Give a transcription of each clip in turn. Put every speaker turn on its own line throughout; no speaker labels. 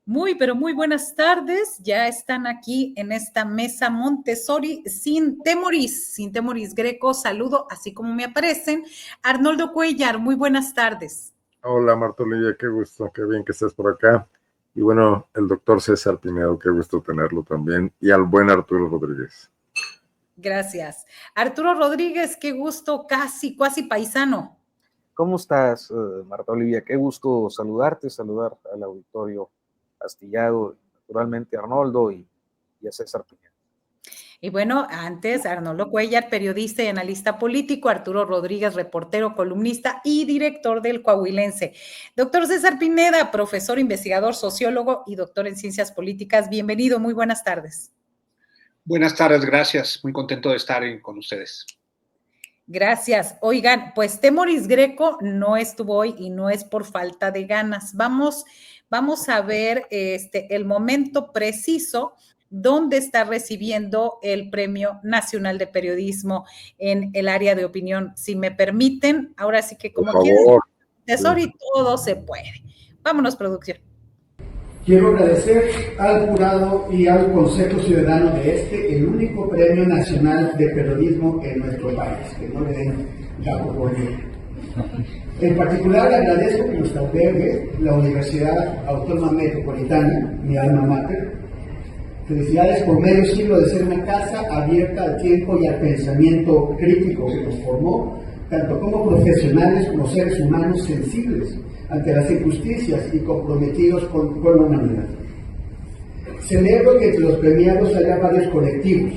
Muy, pero muy buenas tardes. Ya están aquí en esta mesa Montessori sin Temoris Greco. Saludo, así como me aparecen. Arnoldo Cuellar, muy buenas tardes.
Hola Marta Olivia, qué gusto, qué bien que estés por acá. Y bueno, el doctor César Pinedo, qué gusto tenerlo también. Y al buen Arturo Rodríguez.
Gracias. Arturo Rodríguez, qué gusto, casi paisano.
¿Cómo estás, Marta Olivia? Qué gusto saludarte, saludar al auditorio astillado, naturalmente a Arnoldo y a César Piña.
Y bueno, antes Arnoldo Cuellar, periodista y analista político, Arturo Rodríguez, reportero, columnista y director del Coahuilense. Doctor César Pineda, profesor, investigador, sociólogo y doctor en ciencias políticas. Bienvenido, muy buenas tardes.
Buenas tardes, gracias. Muy contento de estar con ustedes.
Gracias. Oigan, pues Temoris Greco no estuvo hoy y no es por falta de ganas. Vamos a ver el momento preciso donde está recibiendo el Premio Nacional de Periodismo en el área de opinión. Si me permiten, ahora sí que como quieres, Tesoro y todo se puede. Vámonos, producción.
Quiero agradecer al jurado y al Consejo Ciudadano de el único premio nacional de periodismo en nuestro país, que no le den gato por ello. En particular agradezco que nos albergue la Universidad Autónoma Metropolitana, mi alma mater. Felicidades por medio siglo de ser una casa abierta al tiempo y al pensamiento crítico que nos formó, tanto como profesionales como seres humanos sensibles ante las injusticias y comprometidos con la humanidad. Celebro que entre los premiados haya varios colectivos.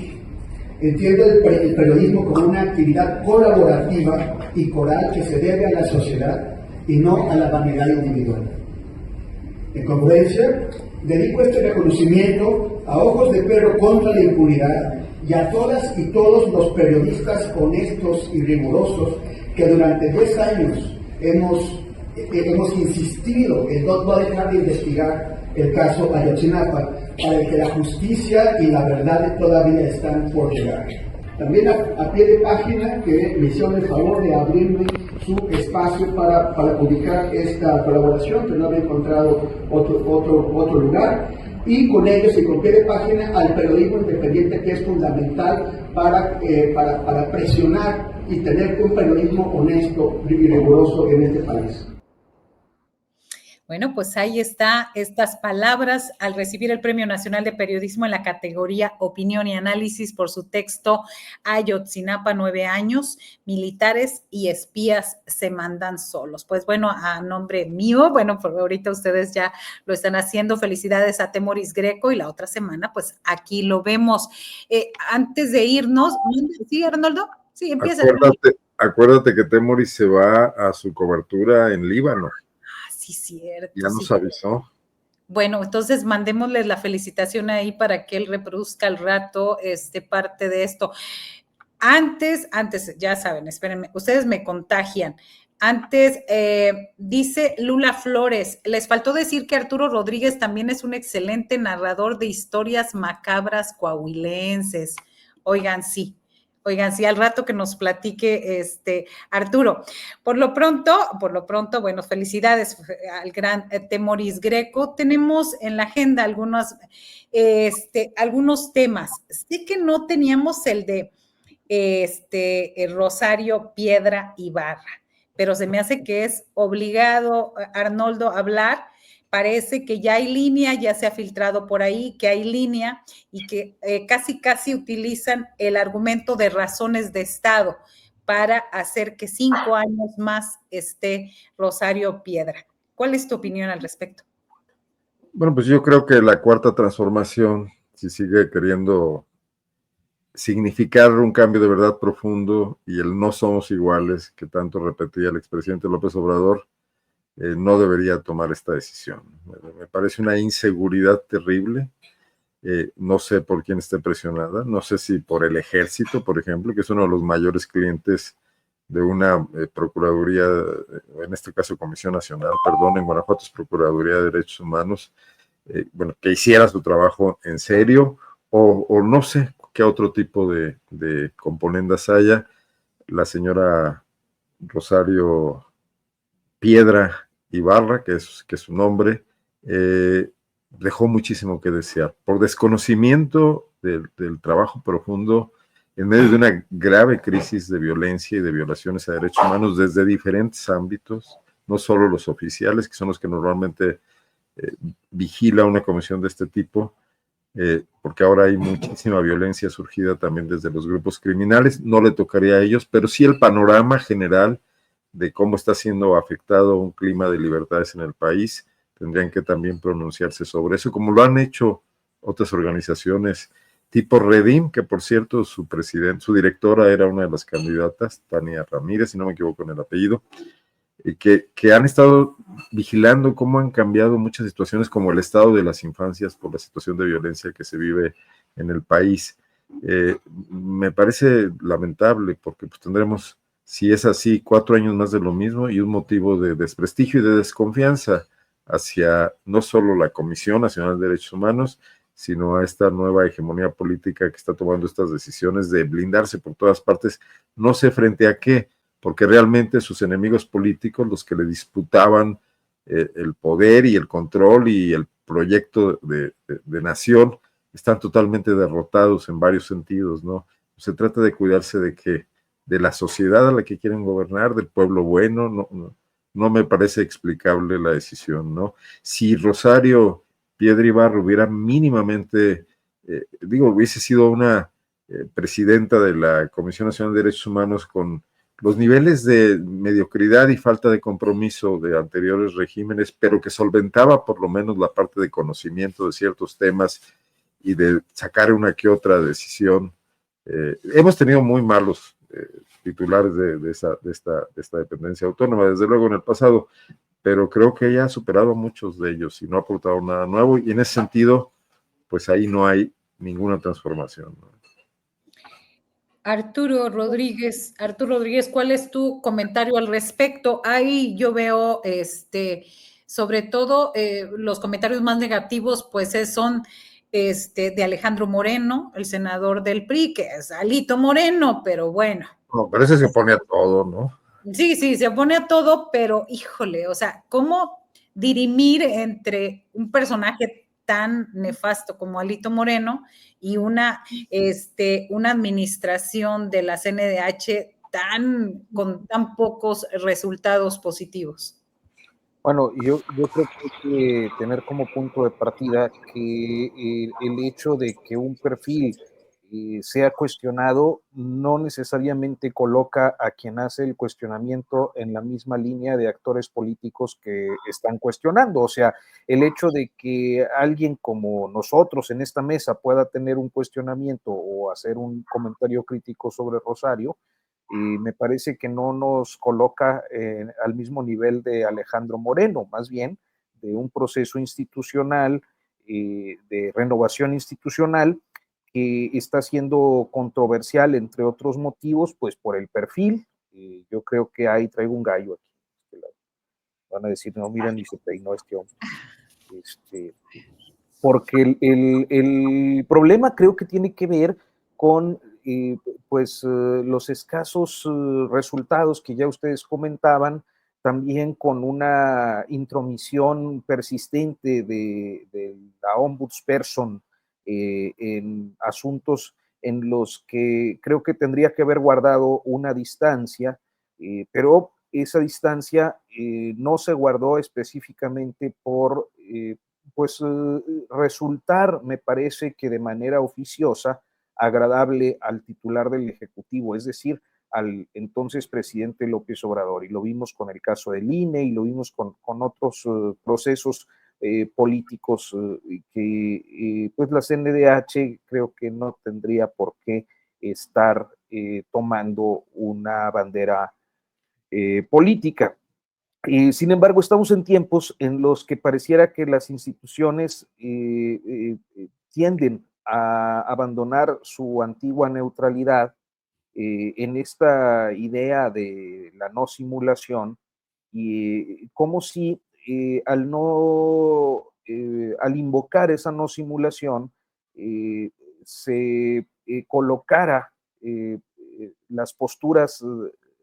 Entiendo el periodismo como una actividad colaborativa y coral que se debe a la sociedad y no a la vanidad individual. En congruencia, dedico este reconocimiento a Ojos de Perro contra la impunidad y a todas y todos los periodistas honestos y rigurosos que durante 10 años hemos insistido en no dejar de investigar el caso Ayotzinapa, para el que la justicia y la verdad todavía están por llegar. También a pie de página, que me hicieron el favor de abrirme su espacio para publicar esta colaboración, que no había encontrado otro lugar, y con ellos y con pie de página al periodismo independiente, que es fundamental para presionar y tener un periodismo honesto y riguroso en este país.
Bueno, pues ahí está estas palabras al recibir el Premio Nacional de Periodismo en la categoría Opinión y Análisis por su texto Ayotzinapa, 9 años, militares y espías se mandan solos. Pues bueno, a nombre mío, bueno, pues ahorita ustedes ya lo están haciendo. Felicidades a Temoris Greco y la otra semana, pues aquí lo vemos. Antes de irnos, ¿sí, Arnoldo? Sí, empieza.
Acuérdate que Temoris se va a su cobertura en Líbano.
Sí, cierto.
Ya nos avisó.
Bueno, entonces mandémosles la felicitación ahí para que él reproduzca al rato parte de esto. Antes, ya saben, espérenme, ustedes me contagian. Antes, dice Lula Flores, les faltó decir que Arturo Rodríguez también es un excelente narrador de historias macabras coahuilenses. Oigan, sí, al rato que nos platique Arturo. Por lo pronto, bueno, felicidades al gran Temoris Greco. Tenemos en la agenda algunos temas. Sé que no teníamos el de Rosario Piedra Ibarra, pero se me hace que es obligado, Arnoldo, a hablar. Parece que ya hay línea, ya se ha filtrado por ahí que hay línea y que casi utilizan el argumento de razones de Estado para hacer que 5 años más esté Rosario Piedra. ¿Cuál es tu opinión al respecto?
Bueno, pues yo creo que la Cuarta Transformación, si sigue queriendo significar un cambio de verdad profundo y el no somos iguales que tanto repetía el expresidente López Obrador, no debería tomar esta decisión. Me parece una inseguridad terrible. No sé por quién esté presionada, no sé si por el Ejército, por ejemplo, que es uno de los mayores clientes de una Procuraduría, en este caso Comisión Nacional, perdón, en Guanajuato es Procuraduría de Derechos Humanos, bueno, que hiciera su trabajo en serio, o no sé qué otro tipo de componendas haya. La señora Rosario Piedra Ibarra, que es su nombre, dejó muchísimo que desear, por desconocimiento del trabajo profundo en medio de una grave crisis de violencia y de violaciones a derechos humanos desde diferentes ámbitos, no solo los oficiales, que son los que normalmente vigila una comisión de este tipo, porque ahora hay muchísima violencia surgida también desde los grupos criminales, no le tocaría a ellos, pero sí el panorama general de cómo está siendo afectado un clima de libertades en el país, tendrían que también pronunciarse sobre eso, como lo han hecho otras organizaciones tipo Redim, que por cierto su directora era una de las candidatas, Tania Ramírez, si no me equivoco en el apellido, que han estado vigilando cómo han cambiado muchas situaciones, como el estado de las infancias por la situación de violencia que se vive en el país. Me parece lamentable porque pues, tendremos, si es así, 4 años más de lo mismo y un motivo de desprestigio y de desconfianza hacia no solo la Comisión Nacional de Derechos Humanos, sino a esta nueva hegemonía política que está tomando estas decisiones de blindarse por todas partes, no sé frente a qué, porque realmente sus enemigos políticos, los que le disputaban el poder y el control y el proyecto de nación, están totalmente derrotados en varios sentidos, ¿no? Se trata de cuidarse de la sociedad a la que quieren gobernar, del pueblo bueno, no me parece explicable la decisión, ¿no? Si Rosario Piedra Ibarra hubiera mínimamente, hubiese sido una presidenta de la Comisión Nacional de Derechos Humanos con los niveles de mediocridad y falta de compromiso de anteriores regímenes, pero que solventaba por lo menos la parte de conocimiento de ciertos temas y de sacar una que otra decisión. Hemos tenido muy malos titulares de esta dependencia autónoma, desde luego en el pasado, pero creo que ella ha superado a muchos de ellos y no ha aportado nada nuevo, y en ese sentido, pues ahí no hay ninguna transformación, ¿no?
Arturo Rodríguez, ¿cuál es tu comentario al respecto? Ahí yo veo, sobre todo los comentarios más negativos, pues son de Alejandro Moreno, el senador del PRI, que es Alito Moreno, pero bueno.
No, pero ese se pone a todo, ¿no?
Sí, se pone a todo, pero híjole, o sea, ¿cómo dirimir entre un personaje tan nefasto como Alito Moreno y una administración de la CNDH con tan pocos resultados positivos?
Bueno, yo creo que hay que tener como punto de partida que el hecho de que un perfil sea cuestionado no necesariamente coloca a quien hace el cuestionamiento en la misma línea de actores políticos que están cuestionando. O sea, el hecho de que alguien como nosotros en esta mesa pueda tener un cuestionamiento o hacer un comentario crítico sobre Rosario, me parece que no nos coloca al mismo nivel de Alejandro Moreno, más bien de un proceso institucional, de renovación institucional, que está siendo controversial, entre otros motivos, pues por el perfil. Yo creo que ahí traigo un gallo aquí. Van a decir, no, miren, ni se peinó este hombre. Porque el problema creo que tiene que ver con los escasos resultados que ya ustedes comentaban, también con una intromisión persistente de la ombudsperson en asuntos en los que creo que tendría que haber guardado una distancia, pero esa distancia no se guardó específicamente por resultar, me parece que de manera oficiosa, agradable al titular del Ejecutivo, es decir, al entonces presidente López Obrador. Y lo vimos con el caso del INE y lo vimos con otros procesos políticos que pues la CNDH creo que no tendría por qué estar tomando una bandera política. Sin embargo, estamos en tiempos en los que pareciera que las instituciones tienden a abandonar su antigua neutralidad en esta idea de la no simulación, y como si al invocar esa no simulación se colocara las posturas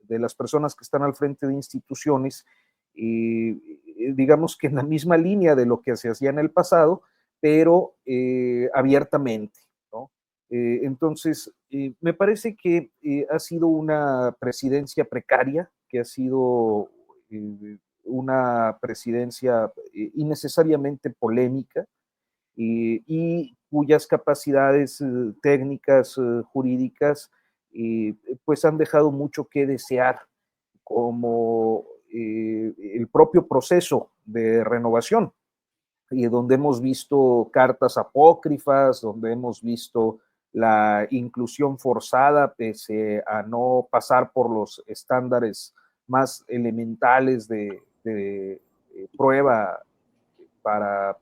de las personas que están al frente de instituciones, digamos que en la misma línea de lo que se hacía en el pasado, pero abiertamente, ¿no? Entonces, me parece que ha sido una presidencia precaria, que ha sido una presidencia innecesariamente polémica, y cuyas capacidades técnicas, jurídicas, pues han dejado mucho que desear, como el propio proceso de renovación, donde hemos visto cartas apócrifas, donde hemos visto la inclusión forzada pese a no pasar por los estándares más elementales de prueba para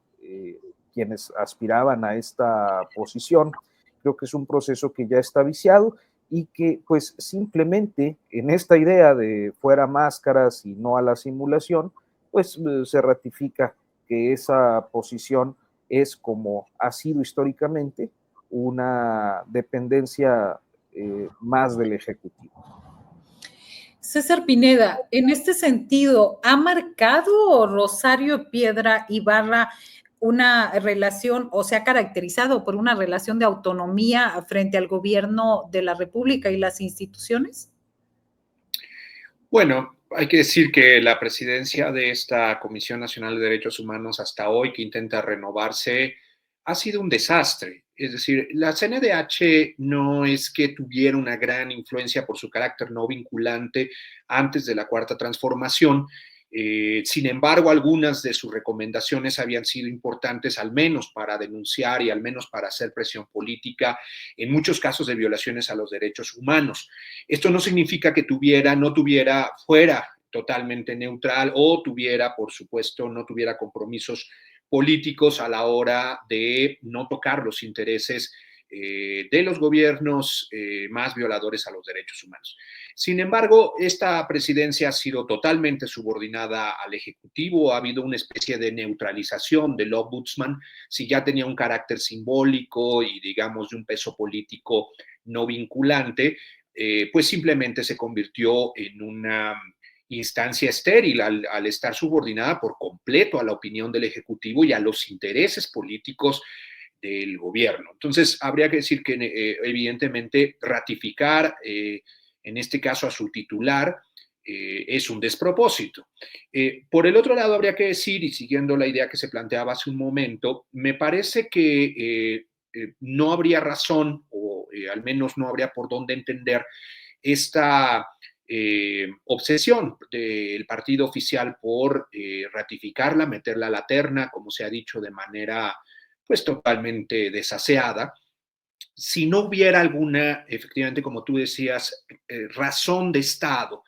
quienes aspiraban a esta posición. Creo que es un proceso que ya está viciado y que pues simplemente en esta idea de fuera máscaras y no a la simulación, pues se ratifica que esa posición es, como ha sido históricamente, una dependencia más del Ejecutivo.
César Pineda, en este sentido, ¿ha marcado Rosario Piedra Ibarra una relación, o se ha caracterizado por una relación de autonomía frente al gobierno de la República y las instituciones?
Bueno, hay que decir que la presidencia de esta Comisión Nacional de Derechos Humanos hasta hoy, que intenta renovarse, ha sido un desastre. Es decir, la CNDH no es que tuviera una gran influencia por su carácter no vinculante antes de la Cuarta Transformación. Sin embargo, algunas de sus recomendaciones habían sido importantes, al menos para denunciar y al menos para hacer presión política en muchos casos de violaciones a los derechos humanos. Esto no significa que fuera totalmente neutral o por supuesto, no tuviera compromisos políticos a la hora de no tocar los intereses de los gobiernos más violadores a los derechos humanos. Sin embargo, esta presidencia ha sido totalmente subordinada al Ejecutivo, ha habido una especie de neutralización del Ombudsman, si ya tenía un carácter simbólico y, digamos, de un peso político no vinculante, pues simplemente se convirtió en una instancia estéril al estar subordinada por completo a la opinión del Ejecutivo y a los intereses políticos del gobierno. Entonces, habría que decir que evidentemente ratificar en este caso a su titular es un despropósito. Por el otro lado, habría que decir, y siguiendo la idea que se planteaba hace un momento, me parece que no habría razón, o al menos no habría por dónde entender esta obsesión del partido oficial por ratificarla, meterla a la terna, como se ha dicho, de manera pues totalmente desaseada, si no hubiera alguna, efectivamente, como tú decías, razón de Estado.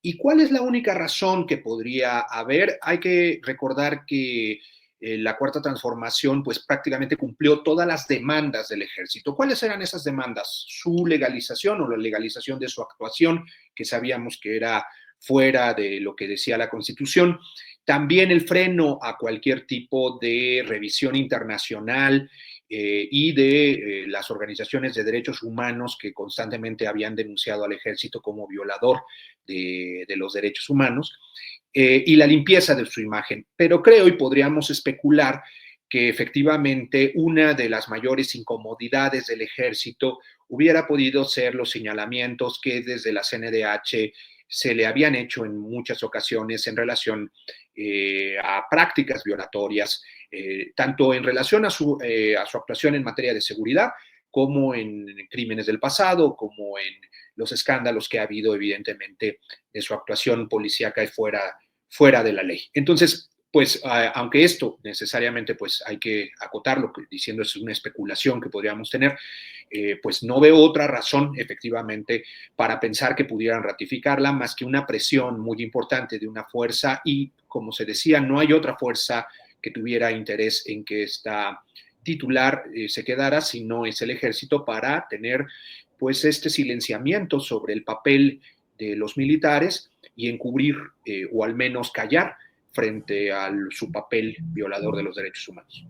¿Y cuál es la única razón que podría haber? Hay que recordar que la Cuarta Transformación pues prácticamente cumplió todas las demandas del ejército. ¿Cuáles eran esas demandas? Su legalización o la legalización de su actuación, que sabíamos que era fuera de lo que decía la Constitución. También el freno a cualquier tipo de revisión internacional y de las organizaciones de derechos humanos que constantemente habían denunciado al ejército como violador de los derechos humanos, y la limpieza de su imagen. Pero creo y podríamos especular que efectivamente una de las mayores incomodidades del ejército hubiera podido ser los señalamientos que desde la CNDH se le habían hecho en muchas ocasiones en relación a prácticas violatorias, tanto en relación a su actuación en materia de seguridad, como en crímenes del pasado, como en los escándalos que ha habido, evidentemente, de su actuación policíaca y fuera de la ley. Entonces, pues, aunque esto necesariamente, pues, hay que acotarlo, diciendo es una especulación que podríamos tener, pues no veo otra razón, efectivamente, para pensar que pudieran ratificarla, más que una presión muy importante de una fuerza, y, como se decía, no hay otra fuerza que tuviera interés en que esta titular se quedara, si no es el ejército, para tener, pues, este silenciamiento sobre el papel de los militares y encubrir o al menos callar frente a su papel violador de los derechos humanos.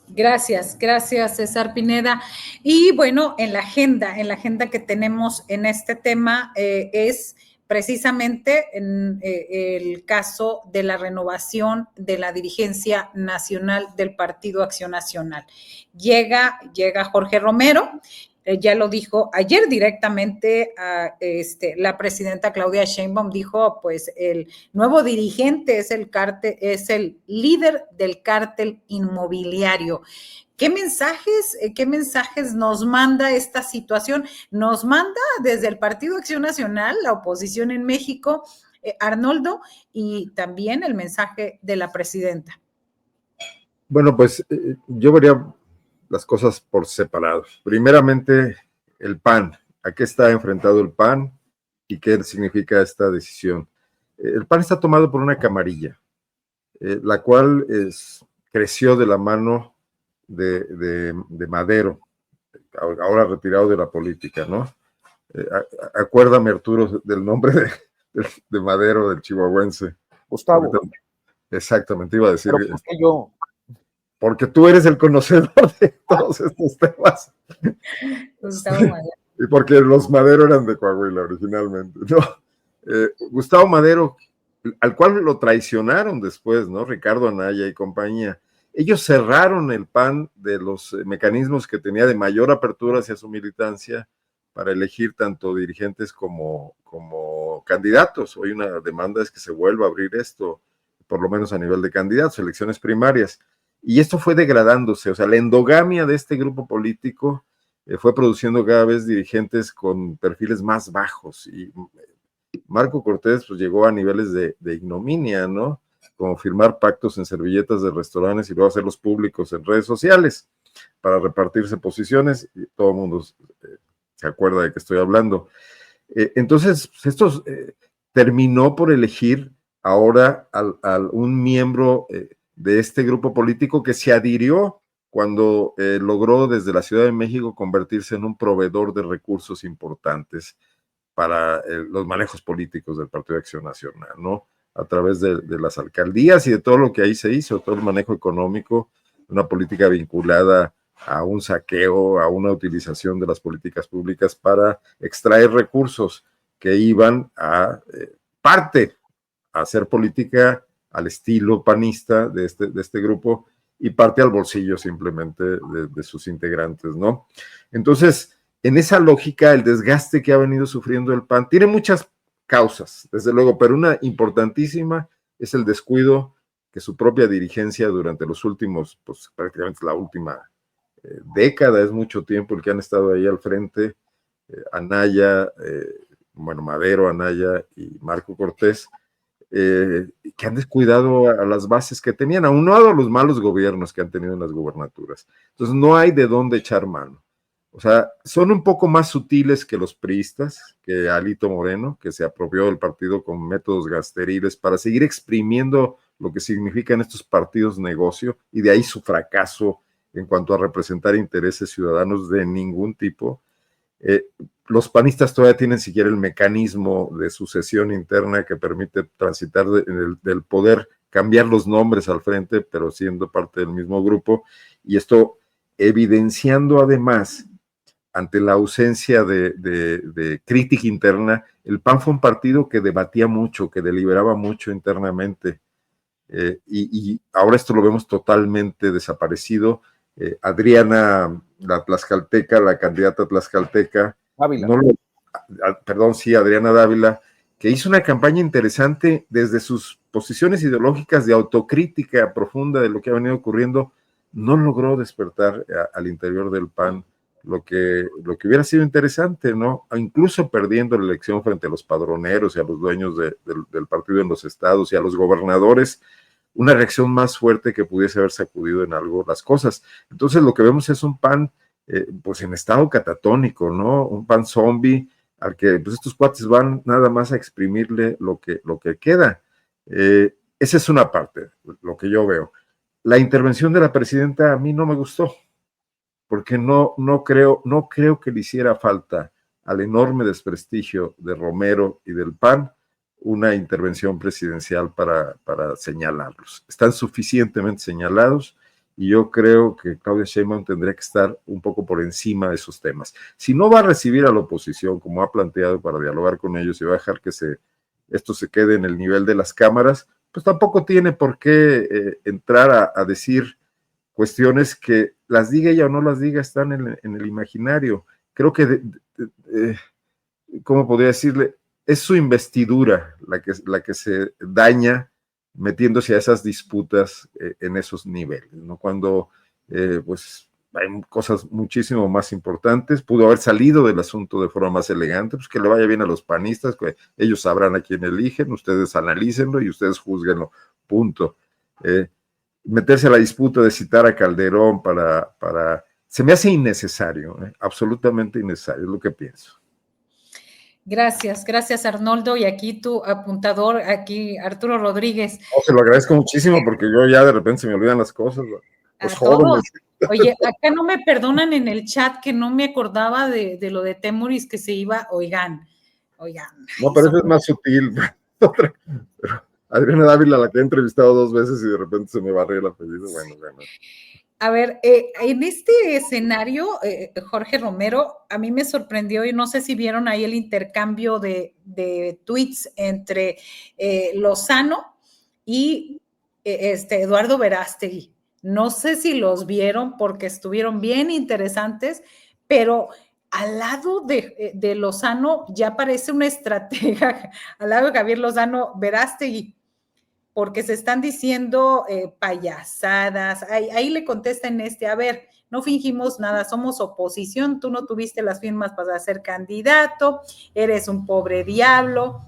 Gracias, gracias César Pineda. Y bueno, en la agenda que tenemos en este tema es precisamente en el caso de la renovación de la dirigencia nacional del Partido Acción Nacional. Llega Jorge Romero, ya lo dijo ayer directamente la presidenta Claudia Sheinbaum, dijo, pues el nuevo dirigente es el líder del cártel inmobiliario. ¿Qué mensajes nos manda esta situación? Nos manda desde el Partido Acción Nacional, la oposición en México, Arnoldo, y también el mensaje de la presidenta.
Bueno, pues yo vería las cosas por separado. Primeramente, el PAN. ¿A qué está enfrentado el PAN y qué significa esta decisión? El PAN está tomado por una camarilla, la cual creció de la mano de Madero, ahora retirado de la política, ¿no? Acuérdame, Arturo, del nombre de Madero, del chihuahuense.
Gustavo.
Exactamente, iba a decir.
¿Pero por qué yo?
Porque tú eres el conocedor de todos estos temas.
Gustavo Madero.
Y porque los Madero eran de Coahuila originalmente, ¿no? Gustavo Madero, al cual lo traicionaron después, ¿no? Ricardo Anaya y compañía. Ellos cerraron el PAN de los mecanismos que tenía de mayor apertura hacia su militancia para elegir tanto dirigentes como candidatos. Hoy una demanda es que se vuelva a abrir esto, por lo menos a nivel de candidatos, elecciones primarias. Y esto fue degradándose, o sea, la endogamia de este grupo político fue produciendo cada vez dirigentes con perfiles más bajos. Y Marco Cortés pues llegó a niveles de ignominia, ¿no? Como firmar pactos en servilletas de restaurantes y luego hacerlos públicos en redes sociales para repartirse posiciones, y todo el mundo se acuerda de qué estoy hablando. Entonces, pues esto terminó por elegir ahora a un miembro de este grupo político que se adhirió cuando logró desde la Ciudad de México convertirse en un proveedor de recursos importantes para los manejos políticos del Partido de Acción Nacional, ¿no? A través de las alcaldías y de todo lo que ahí se hizo, todo el manejo económico, una política vinculada a un saqueo, a una utilización de las políticas públicas para extraer recursos que iban a parte a hacer política al estilo panista de este grupo y parte al bolsillo simplemente de sus integrantes, ¿no? Entonces, en esa lógica, el desgaste que ha venido sufriendo el PAN tiene muchas causas, desde luego, pero una importantísima es el descuido que su propia dirigencia durante los últimos, pues prácticamente la última década, es mucho tiempo el que han estado ahí al frente, Anaya, Madero, Anaya y Marco Cortés, que han descuidado a las bases que tenían, aunado a los malos gobiernos que han tenido en las gubernaturas. Entonces no hay de dónde echar mano. O sea, son un poco más sutiles que los priistas, que Alito Moreno, que se apropió del partido con métodos gasteriles para seguir exprimiendo lo que significan estos partidos negocio, y de ahí su fracaso en cuanto a representar intereses ciudadanos de ningún tipo. Los panistas todavía tienen siquiera el mecanismo de sucesión interna que permite transitar del poder, cambiar los nombres al frente, pero siendo parte del mismo grupo, y esto evidenciando además, ante la ausencia de crítica interna, el PAN fue un partido que debatía mucho, que deliberaba mucho internamente, y ahora esto lo vemos totalmente desaparecido. Adriana, la tlaxcalteca, la candidata tlaxcalteca, Adriana Dávila, que hizo una campaña interesante desde sus posiciones ideológicas de autocrítica profunda de lo que ha venido ocurriendo, no logró despertar al interior del PAN lo que hubiera sido interesante, ¿no? Incluso perdiendo la elección frente a los padroneros y a los dueños del partido en los estados y a los gobernadores, una reacción más fuerte que pudiese haber sacudido en algo las cosas. Entonces lo que vemos es un PAN pues en estado catatónico, ¿no? Un PAN zombie al que pues estos cuates van nada más a exprimirle lo que queda. Esa es una parte, lo que yo veo. La intervención de la presidenta a mí no me gustó, porque no creo que le hiciera falta al enorme desprestigio de Romero y del PAN una intervención presidencial para señalarlos. Están suficientemente señalados y yo creo que Claudia Sheinbaum tendría que estar un poco por encima de esos temas. Si no va a recibir a la oposición, como ha planteado, para dialogar con ellos y va a dejar que esto se quede en el nivel de las cámaras, pues tampoco tiene por qué entrar a decir cuestiones que las diga ella o no las diga, están en el imaginario. Creo que, ¿cómo podría decirle? Es su investidura la que se daña metiéndose a esas disputas en esos niveles, ¿no? Cuando, pues, hay cosas muchísimo más importantes, pudo haber salido del asunto de forma más elegante, pues que le vaya bien a los panistas, que ellos sabrán a quién eligen, ustedes analícenlo y ustedes juzguenlo, punto. Meterse a la disputa de citar a Calderón se me hace innecesario, absolutamente innecesario, es lo que pienso.
Gracias Arnoldo, y aquí tu apuntador, aquí Arturo Rodríguez.
No, se lo agradezco muchísimo porque yo ya de repente se me olvidan las cosas, los jóvenes.
Oye, acá no me perdonan en el chat que no me acordaba de lo de Temuris que se iba, oigan.
No, pero eso es más sutil. Pero Adriana Dávila, la que he entrevistado 2 veces y de repente se me barrió el apellido, bueno.
A ver, en este escenario, Jorge Romero, a mí me sorprendió, y no sé si vieron ahí el intercambio de tweets entre Lozano y Eduardo Verástegui. No sé si los vieron porque estuvieron bien interesantes, pero al lado de Lozano ya parece una estratega, al lado de Javier Lozano, Verástegui, porque se están diciendo payasadas. Ahí le contestan a ver, no fingimos nada, somos oposición, tú no tuviste las firmas para ser candidato, eres un pobre diablo.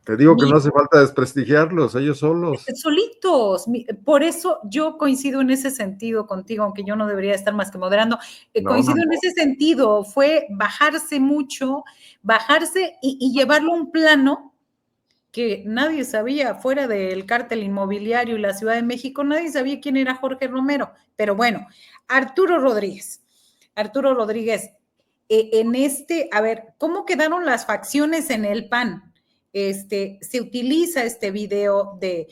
Te digo que no hace falta desprestigiarlos, ellos solos.
Solitos, por eso yo coincido en ese sentido contigo, aunque yo no debería estar más que moderando, coincido en ese sentido, fue bajarse mucho, y llevarlo a un plano que nadie sabía, fuera del cártel inmobiliario y la Ciudad de México, nadie sabía quién era Jorge Romero. Pero bueno, Arturo Rodríguez, a ver, ¿cómo quedaron las facciones en el PAN? Se utiliza este video de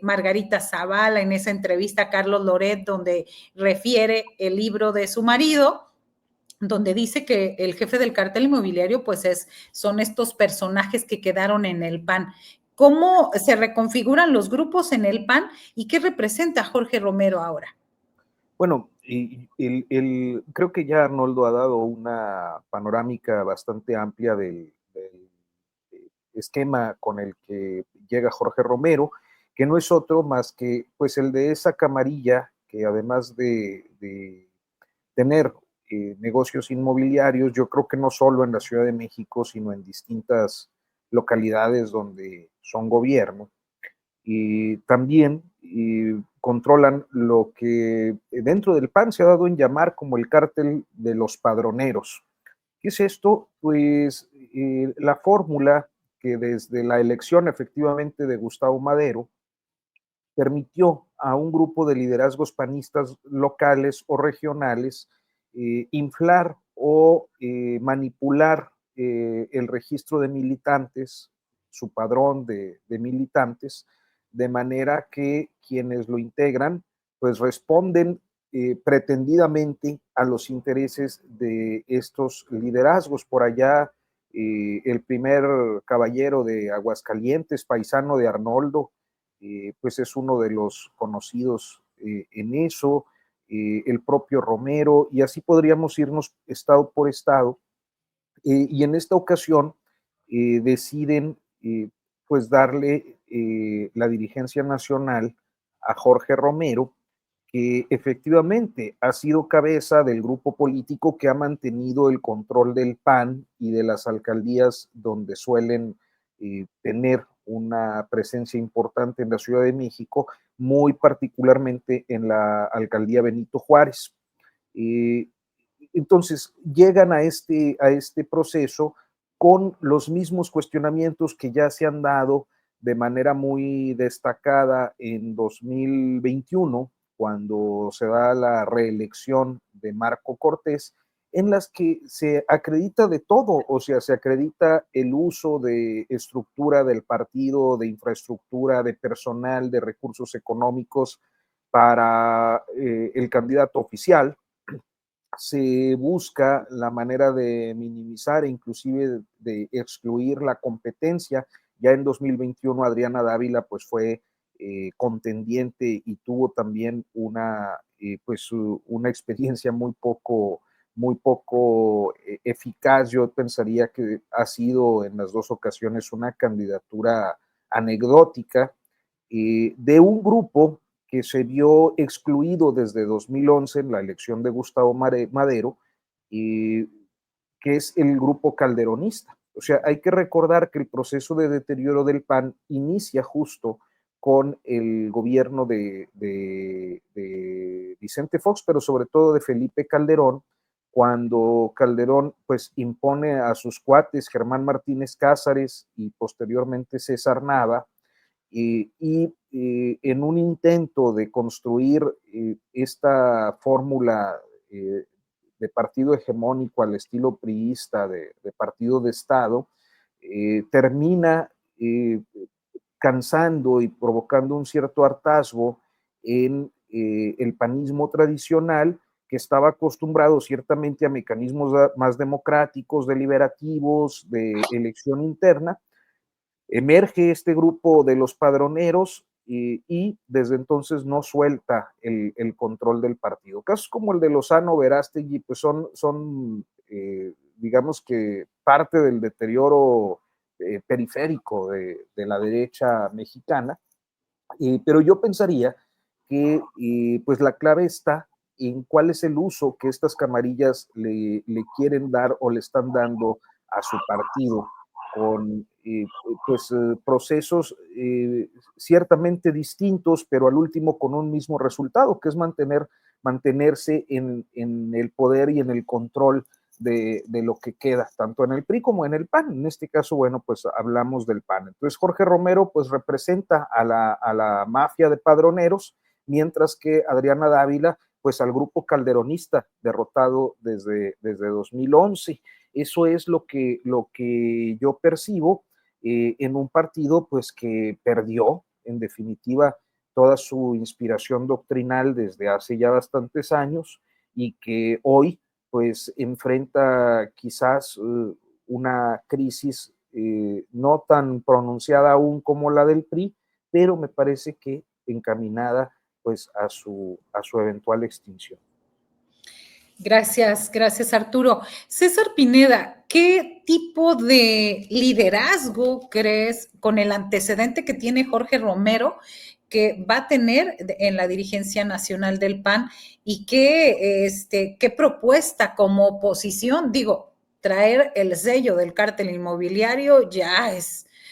Margarita Zavala en esa entrevista a Carlos Loret, donde refiere el libro de su marido, donde dice que el jefe del cártel inmobiliario, pues son estos personajes que quedaron en el PAN. ¿Cómo se reconfiguran los grupos en el PAN y qué representa Jorge Romero ahora?
Bueno, creo que ya Arnoldo ha dado una panorámica bastante amplia del esquema con el que llega Jorge Romero, que no es otro más que pues el de esa camarilla que además de tener negocios inmobiliarios, yo creo que no solo en la Ciudad de México, sino en distintas localidades donde son gobierno, y también controlan lo que dentro del PAN se ha dado en llamar como el cártel de los padroneros. ¿Qué es esto? Pues la fórmula que desde la elección efectivamente de Gustavo Madero permitió a un grupo de liderazgos panistas locales o regionales inflar o manipular el registro de militantes, su padrón de militantes, de manera que quienes lo integran pues responden pretendidamente a los intereses de estos liderazgos. Por allá el primer caballero de Aguascalientes, paisano de Arnoldo, pues es uno de los conocidos en eso, el propio Romero, y así podríamos irnos estado por estado, y en esta ocasión deciden pues darle la dirigencia nacional a Jorge Romero, que efectivamente ha sido cabeza del grupo político que ha mantenido el control del PAN y de las alcaldías donde suelen tener una presencia importante en la Ciudad de México, muy particularmente en la alcaldía Benito Juárez. Entonces llegan a este proceso con los mismos cuestionamientos que ya se han dado de manera muy destacada en 2021, cuando se da la reelección de Marco Cortés, en las que se acredita de todo, o sea, se acredita el uso de estructura del partido, de infraestructura, de personal, de recursos económicos, para el candidato oficial. Se busca la manera de minimizar e inclusive de excluir la competencia. Ya en 2021 Adriana Dávila pues fue contendiente y tuvo también una experiencia muy poco eficaz. Yo pensaría que ha sido en las dos ocasiones una candidatura anecdótica de un grupo que se vio excluido desde 2011 en la elección de Gustavo Madero, que es el grupo calderonista. O sea, hay que recordar que el proceso de deterioro del PAN inicia justo con el gobierno de Vicente Fox, pero sobre todo de Felipe Calderón, cuando Calderón pues impone a sus cuates Germán Martínez Cázares y posteriormente César Nava, en un intento de construir esta fórmula de partido hegemónico al estilo priista, de partido de Estado, termina cansando y provocando un cierto hartazgo en el panismo tradicional, que estaba acostumbrado ciertamente a mecanismos más democráticos, deliberativos, de elección interna. Emerge este grupo de los padroneros y desde entonces no suelta el control del partido. Casos como el de Lozano Verástegui pues son digamos que parte del deterioro periférico de la derecha mexicana, pero yo pensaría que pues la clave está en cuál es el uso que estas camarillas le quieren dar o le están dando a su partido, con procesos ciertamente distintos, pero al último con un mismo resultado, que es mantenerse en el poder y en el control de lo que queda, tanto en el PRI como en el PAN. En este caso, bueno, pues hablamos del PAN. Entonces, Jorge Romero, pues representa a la mafia de padroneros, mientras que Adriana Dávila, pues al grupo calderonista, derrotado desde 2011. Eso es lo que yo percibo en un partido pues que perdió, en definitiva, toda su inspiración doctrinal desde hace ya bastantes años y que hoy pues enfrenta quizás una crisis no tan pronunciada aún como la del PRI, pero me parece que encaminada pues a su eventual extinción.
Gracias Arturo. César Pineda, ¿qué tipo de liderazgo crees, con el antecedente que tiene Jorge Romero, que va a tener en la dirigencia nacional del PAN y qué propuesta como oposición? Digo, traer el sello del cártel inmobiliario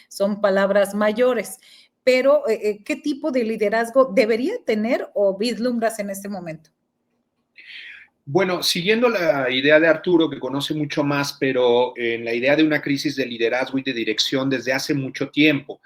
son palabras mayores, pero ¿qué tipo de liderazgo debería tener o vislumbras en este momento?
Bueno, siguiendo la idea de Arturo, que conoce mucho más, pero en la idea de una crisis de liderazgo y de dirección desde hace mucho tiempo.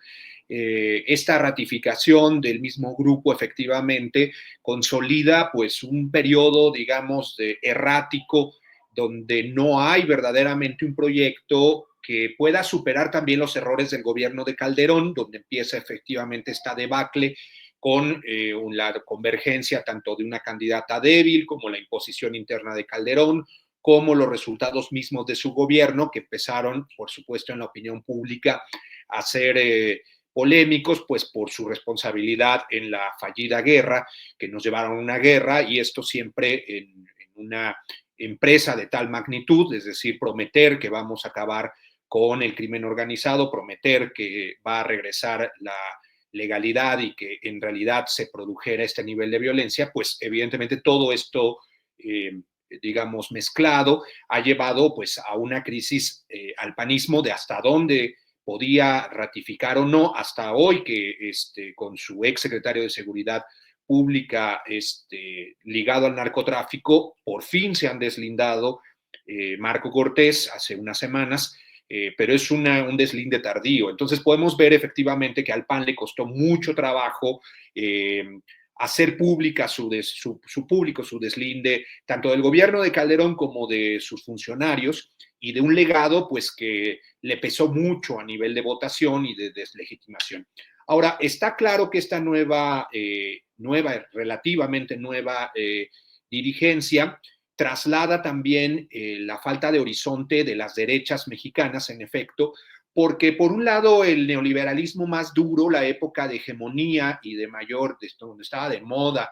Esta ratificación del mismo grupo efectivamente consolida pues un periodo, digamos, de errático, donde no hay verdaderamente un proyecto que pueda superar también los errores del gobierno de Calderón, donde empieza efectivamente esta debacle con la convergencia tanto de una candidata débil como la imposición interna de Calderón, como los resultados mismos de su gobierno, que empezaron, por supuesto, en la opinión pública a ser polémicos, pues por su responsabilidad en la fallida guerra, que nos llevaron a una guerra, y esto siempre en una empresa de tal magnitud, es decir, prometer que vamos a acabar con el crimen organizado, prometer que va a regresar la legalidad y que en realidad se produjera este nivel de violencia, pues evidentemente todo esto, digamos, mezclado, ha llevado pues a una crisis al panismo de hasta dónde podía ratificar o no, hasta hoy que con su ex secretario de Seguridad Pública ligado al narcotráfico, por fin se han deslindado Marco Cortés hace unas semanas, pero es un deslinde tardío. Entonces podemos ver efectivamente que al PAN le costó mucho trabajo hacer pública su deslinde, tanto del gobierno de Calderón como de sus funcionarios, y de un legado pues que le pesó mucho a nivel de votación y de deslegitimación. Ahora, está claro que esta relativamente nueva dirigencia traslada también la falta de horizonte de las derechas mexicanas, en efecto, porque por un lado el neoliberalismo más duro, la época de hegemonía y de mayor, donde estaba de moda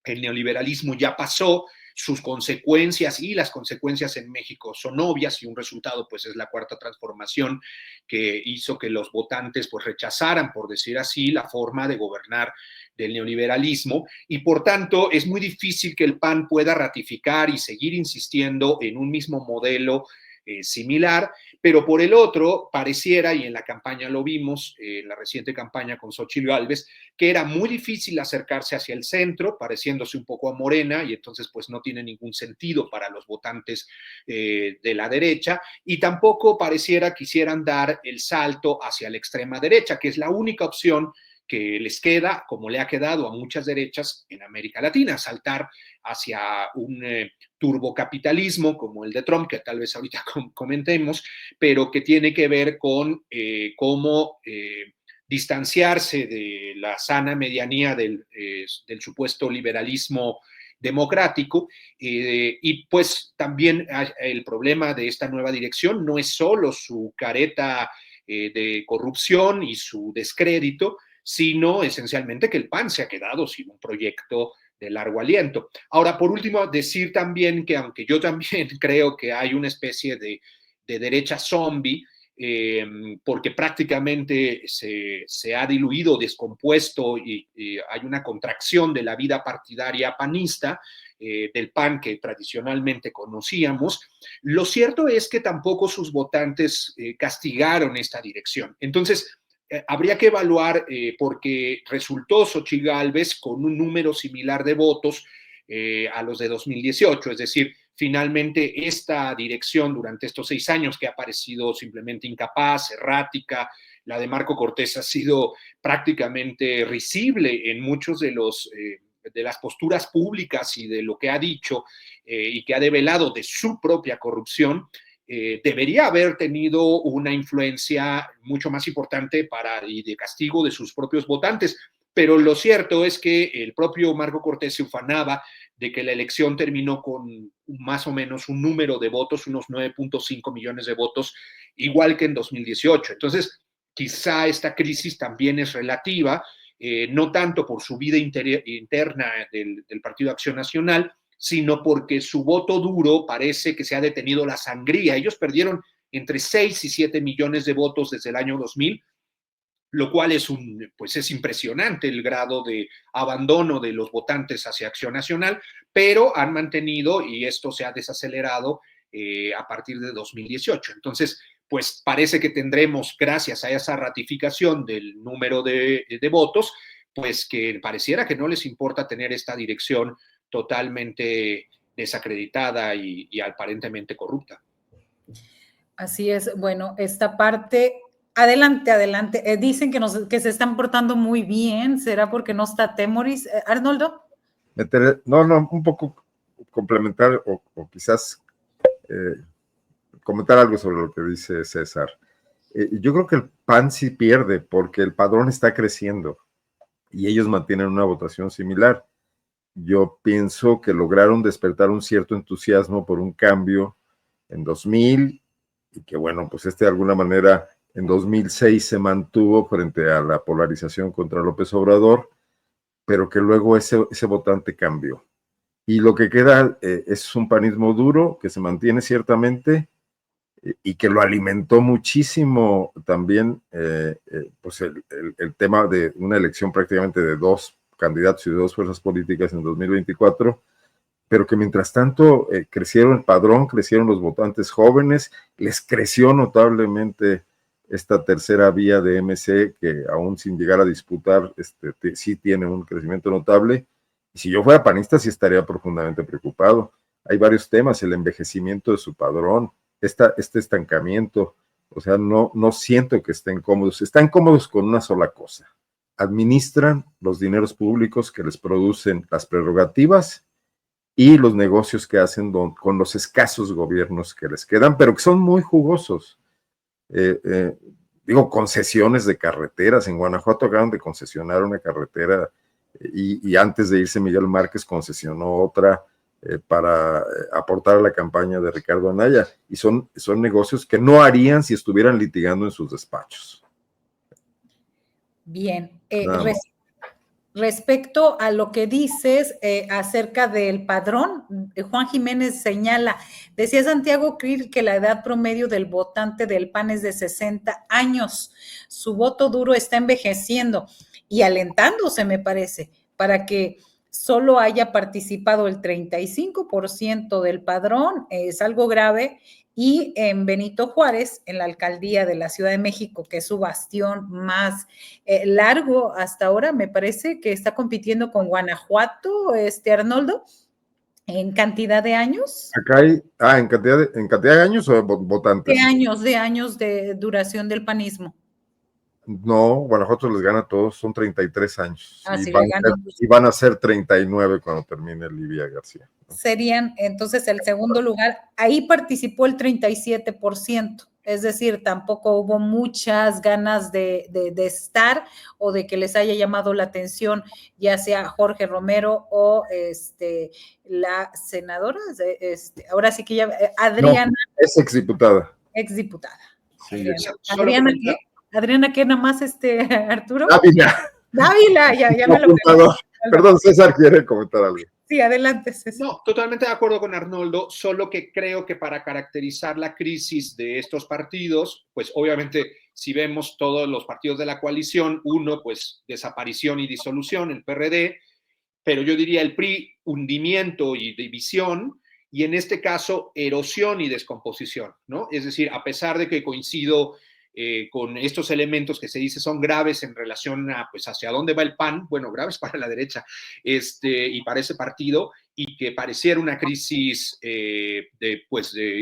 el neoliberalismo, ya pasó, sus consecuencias y las consecuencias en México son obvias y un resultado pues es la cuarta transformación que hizo que los votantes pues rechazaran, por decir así, la forma de gobernar del neoliberalismo y por tanto es muy difícil que el PAN pueda ratificar y seguir insistiendo en un mismo modelo similar, pero por el otro pareciera, y en la campaña lo vimos, en la reciente campaña con Xóchitl Gálvez, que era muy difícil acercarse hacia el centro, pareciéndose un poco a Morena, y entonces pues no tiene ningún sentido para los votantes de la derecha, y tampoco pareciera quisieran dar el salto hacia la extrema derecha, que es la única opción que les queda, como le ha quedado a muchas derechas en América Latina, saltar hacia un turbocapitalismo como el de Trump, que tal vez ahorita comentemos, pero que tiene que ver con cómo distanciarse de la sana medianía del supuesto liberalismo democrático y pues también el problema de esta nueva dirección no es solo su careta de corrupción y su descrédito, sino esencialmente que el PAN se ha quedado sin un proyecto de largo aliento. Ahora, por último, decir también que aunque yo también creo que hay una especie de derecha zombie, porque prácticamente se ha diluido, descompuesto y hay una contracción de la vida partidaria panista, del PAN que tradicionalmente conocíamos, lo cierto es que tampoco sus votantes castigaron esta dirección. Entonces, habría que evaluar porque resultó Xóchitl Gálvez con un número similar de votos a los de 2018, es decir, finalmente esta dirección durante estos 6 años que ha parecido simplemente incapaz, errática, la de Marco Cortés ha sido prácticamente risible en muchos de las posturas públicas y de lo que ha dicho y que ha develado de su propia corrupción, debería haber tenido una influencia mucho más importante y de castigo de sus propios votantes. Pero lo cierto es que el propio Marco Cortés se ufanaba de que la elección terminó con más o menos un número de votos, unos 9.5 millones de votos, igual que en 2018. Entonces, quizá esta crisis también es relativa, no tanto por su vida interna del Partido Acción Nacional, sino porque su voto duro parece que se ha detenido la sangría. Ellos perdieron entre 6 y 7 millones de votos desde el año 2000, lo cual es impresionante el grado de abandono de los votantes hacia Acción Nacional, pero han mantenido, y esto se ha desacelerado a partir de 2018. Entonces, pues parece que tendremos, gracias a esa ratificación del número de votos, pues que pareciera que no les importa tener esta dirección totalmente desacreditada y aparentemente corrupta.
Así es. Bueno, esta parte, adelante, adelante. Dicen que se están portando muy bien. ¿Será porque no está Temoris? ¿Arnoldo?
No, un poco complementar o quizás comentar algo sobre lo que dice César. Yo creo que el PAN sí pierde porque el padrón está creciendo y ellos mantienen una votación similar. Yo pienso que lograron despertar un cierto entusiasmo por un cambio en 2000 y que bueno, pues de alguna manera en 2006 se mantuvo frente a la polarización contra López Obrador, pero que luego ese votante cambió. Y lo que queda es un panismo duro que se mantiene ciertamente y que lo alimentó muchísimo también pues el tema de una elección prácticamente de 2 candidatos y de 2 fuerzas políticas en 2024, pero que mientras tanto crecieron el padrón, crecieron los votantes jóvenes, les creció notablemente esta tercera vía de MC, que aún sin llegar a disputar, sí tiene un crecimiento notable, y si yo fuera panista sí estaría profundamente preocupado. Hay varios temas, el envejecimiento de su padrón, este estancamiento, o sea, no siento que estén cómodos con una sola cosa. Administran los dineros públicos que les producen las prerrogativas y los negocios que hacen con los escasos gobiernos que les quedan, pero que son muy jugosos. concesiones de carreteras. En Guanajuato acaban de concesionar una carretera y antes de irse Miguel Márquez concesionó otra para aportar a la campaña de Ricardo Anaya, y son negocios que no harían si estuvieran litigando en sus despachos.
Bien, respecto a lo que dices acerca del padrón, Juan Jiménez señala, decía Santiago Krill que la edad promedio del votante del PAN es de 60 años, su voto duro está envejeciendo y alentándose, me parece, para que solo haya participado el 35% del padrón, es algo grave. Y en Benito Juárez, en la alcaldía de la Ciudad de México, que es su bastión más largo hasta ahora, me parece que está compitiendo con Guanajuato, Arnoldo, en cantidad de años.
Acá hay, en cantidad de años o votantes.
De años de duración del panismo.
No, Guanajuato les gana a todos, son 33 años.
Sí,
y van a ser 39 cuando termine Livia García, ¿no?
Serían entonces el segundo lugar. Ahí participó el 37%. Es decir, tampoco hubo muchas ganas de estar o de que les haya llamado la atención, ya sea Jorge Romero o la senadora, ahora sí que ya, Adriana.
No, es exdiputada.
Exdiputada.
Sí,
¿Adriana qué? ¿Adriana qué nada más, Arturo?
Dávila,
ya me lo
pregunto. Perdón, César quiere comentar algo.
Sí, adelante, César.
No, totalmente de acuerdo con Arnoldo, solo que creo que para caracterizar la crisis de estos partidos, pues obviamente si vemos todos los partidos de la coalición, uno, pues desaparición y disolución, el PRD, pero yo diría el PRI, hundimiento y división, y en este caso erosión y descomposición, ¿no? Es decir, a pesar de que coincido con estos elementos que se dice son graves en relación a, pues, hacia dónde va el PAN, bueno, graves para la derecha y para ese partido, y que pareciera una crisis de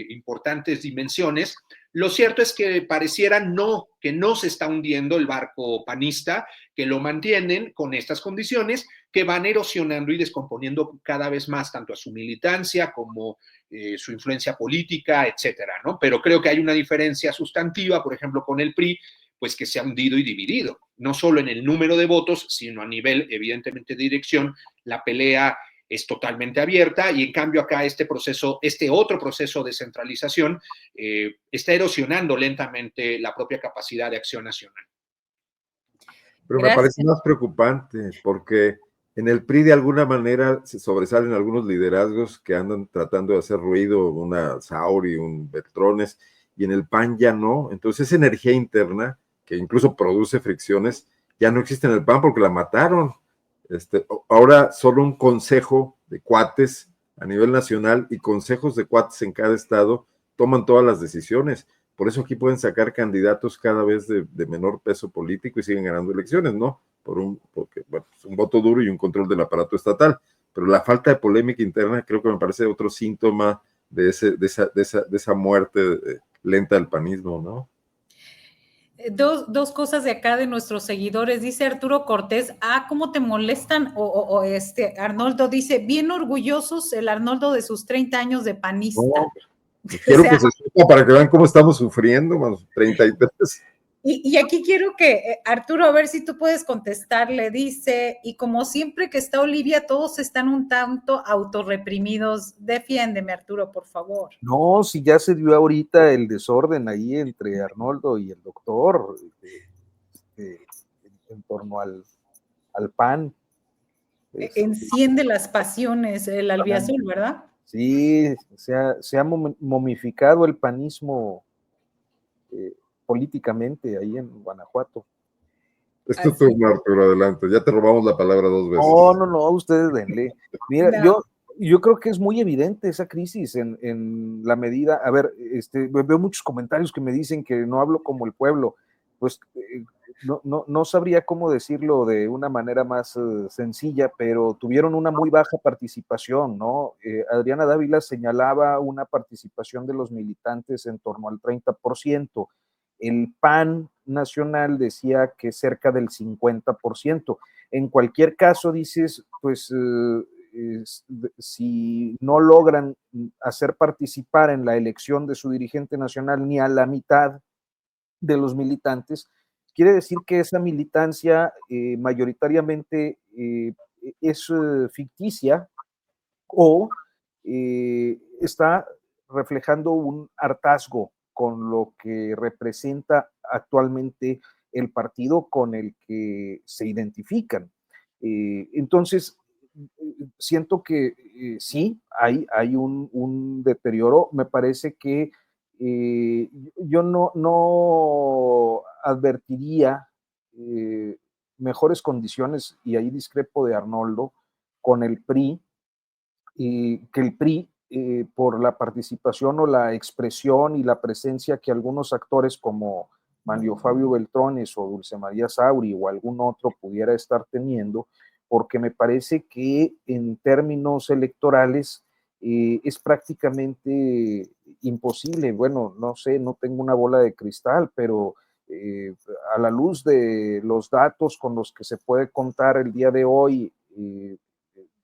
importantes dimensiones. Lo cierto es que pareciera que no se está hundiendo el barco panista, que lo mantienen con estas condiciones que van erosionando y descomponiendo cada vez más tanto a su militancia como su influencia política, etcétera, ¿no? Pero creo que hay una diferencia sustantiva, por ejemplo, con el PRI, pues que se ha hundido y dividido, no solo en el número de votos, sino a nivel, evidentemente, de dirección. La pelea es totalmente abierta y en cambio acá este otro proceso de centralización está erosionando lentamente la propia capacidad de acción nacional.
Pero me parece más preocupante porque en el PRI de alguna manera se sobresalen algunos liderazgos que andan tratando de hacer ruido, una Sauri, un Beltrones, y en el PAN ya no. Entonces esa energía interna que incluso produce fricciones ya no existe en el PAN porque la mataron. Ahora solo un consejo de cuates a nivel nacional y consejos de cuates en cada estado toman todas las decisiones. Por eso aquí pueden sacar candidatos cada vez de menor peso político y siguen ganando elecciones, ¿no? Porque bueno, es un voto duro y un control del aparato estatal. Pero la falta de polémica interna creo que me parece otro síntoma de esa muerte lenta del panismo, ¿no?
Dos cosas de acá de nuestros seguidores. Dice Arturo Cortés, ¿cómo te molestan? Arnoldo dice, bien orgullosos el Arnoldo de sus 30 años de panista.
No, quiero que se sepa para que vean cómo estamos sufriendo, manos, 33.
Y aquí quiero que, Arturo, a ver si tú puedes contestarle, dice, y como siempre que está Olivia, todos están un tanto autorreprimidos. Defiéndeme, Arturo, por favor.
No, si ya se dio ahorita el desorden ahí entre Arnoldo y el doctor en torno al PAN.
Enciende las pasiones, el albiazul, ¿verdad?
Sí, se ha momificado el panismo políticamente ahí en Guanajuato.
Esto es tu Arturo, adelante. Ya te robamos la palabra 2 veces.
No, ustedes denle. Mira, yo creo que es muy evidente esa crisis en la medida, a ver, veo muchos comentarios que me dicen que no hablo como el pueblo, pues no sabría cómo decirlo de una manera más sencilla, pero tuvieron una muy baja participación, ¿no? Adriana Dávila señalaba una participación de los militantes en torno al 30%. El PAN nacional decía que cerca del 50%. En cualquier caso, dices, pues si no logran hacer participar en la elección de su dirigente nacional ni a la mitad de los militantes, quiere decir que esa militancia mayoritariamente es ficticia o está reflejando un hartazgo con lo que representa actualmente el partido con el que se identifican. Entonces, siento que sí, hay un deterioro. Me parece que yo no advertiría mejores condiciones, y ahí discrepo de Arnoldo, con el PRI, que el PRI, por la participación o la expresión y la presencia que algunos actores como Manlio Fabio Beltrones o Dulce María Sauri o algún otro pudiera estar teniendo, porque me parece que en términos electorales es prácticamente imposible. Bueno, no sé, no tengo una bola de cristal, pero a la luz de los datos con los que se puede contar el día de hoy,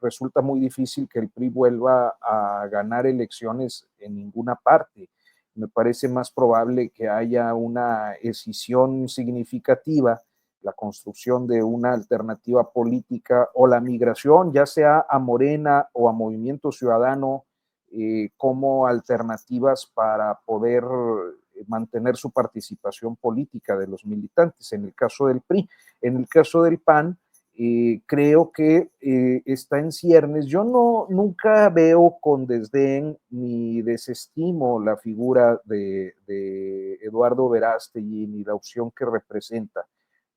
resulta muy difícil que el PRI vuelva a ganar elecciones en ninguna parte. Me parece más probable que haya una escisión significativa, la construcción de una alternativa política o la migración, ya sea a Morena o a Movimiento Ciudadano, como alternativas para poder mantener su participación política de los militantes, en el caso del PRI. En el caso del PAN, creo que está en ciernes. Yo nunca veo con desdén ni desestimo la figura de Eduardo Verástegui ni la opción que representa,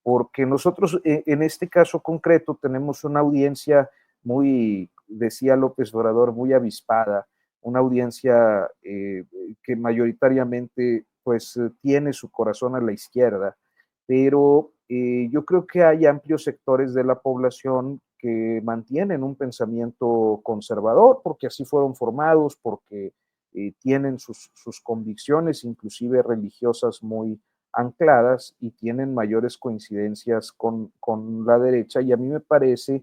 porque nosotros en este caso concreto tenemos una audiencia muy, decía López Obrador, muy avispada, una audiencia que mayoritariamente pues tiene su corazón a la izquierda, pero yo creo que hay amplios sectores de la población que mantienen un pensamiento conservador, porque así fueron formados, porque tienen sus convicciones, inclusive religiosas, muy ancladas y tienen mayores coincidencias con la derecha, y a mí me parece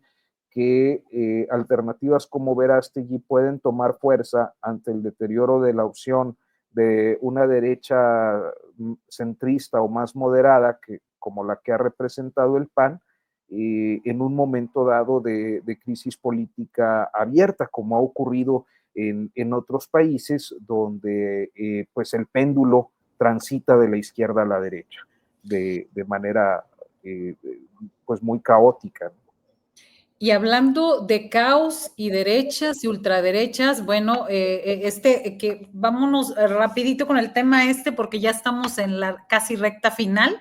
que alternativas como Verástegui pueden tomar fuerza ante el deterioro de la opción de una derecha centrista o más moderada, como la que ha representado el PAN, en un momento dado de crisis política abierta, como ha ocurrido en otros países donde pues el péndulo transita de la izquierda a la derecha de manera pues muy caótica.
Y hablando de caos y derechas y ultraderechas, bueno, que vámonos rapidito con el tema porque ya estamos en la casi recta final.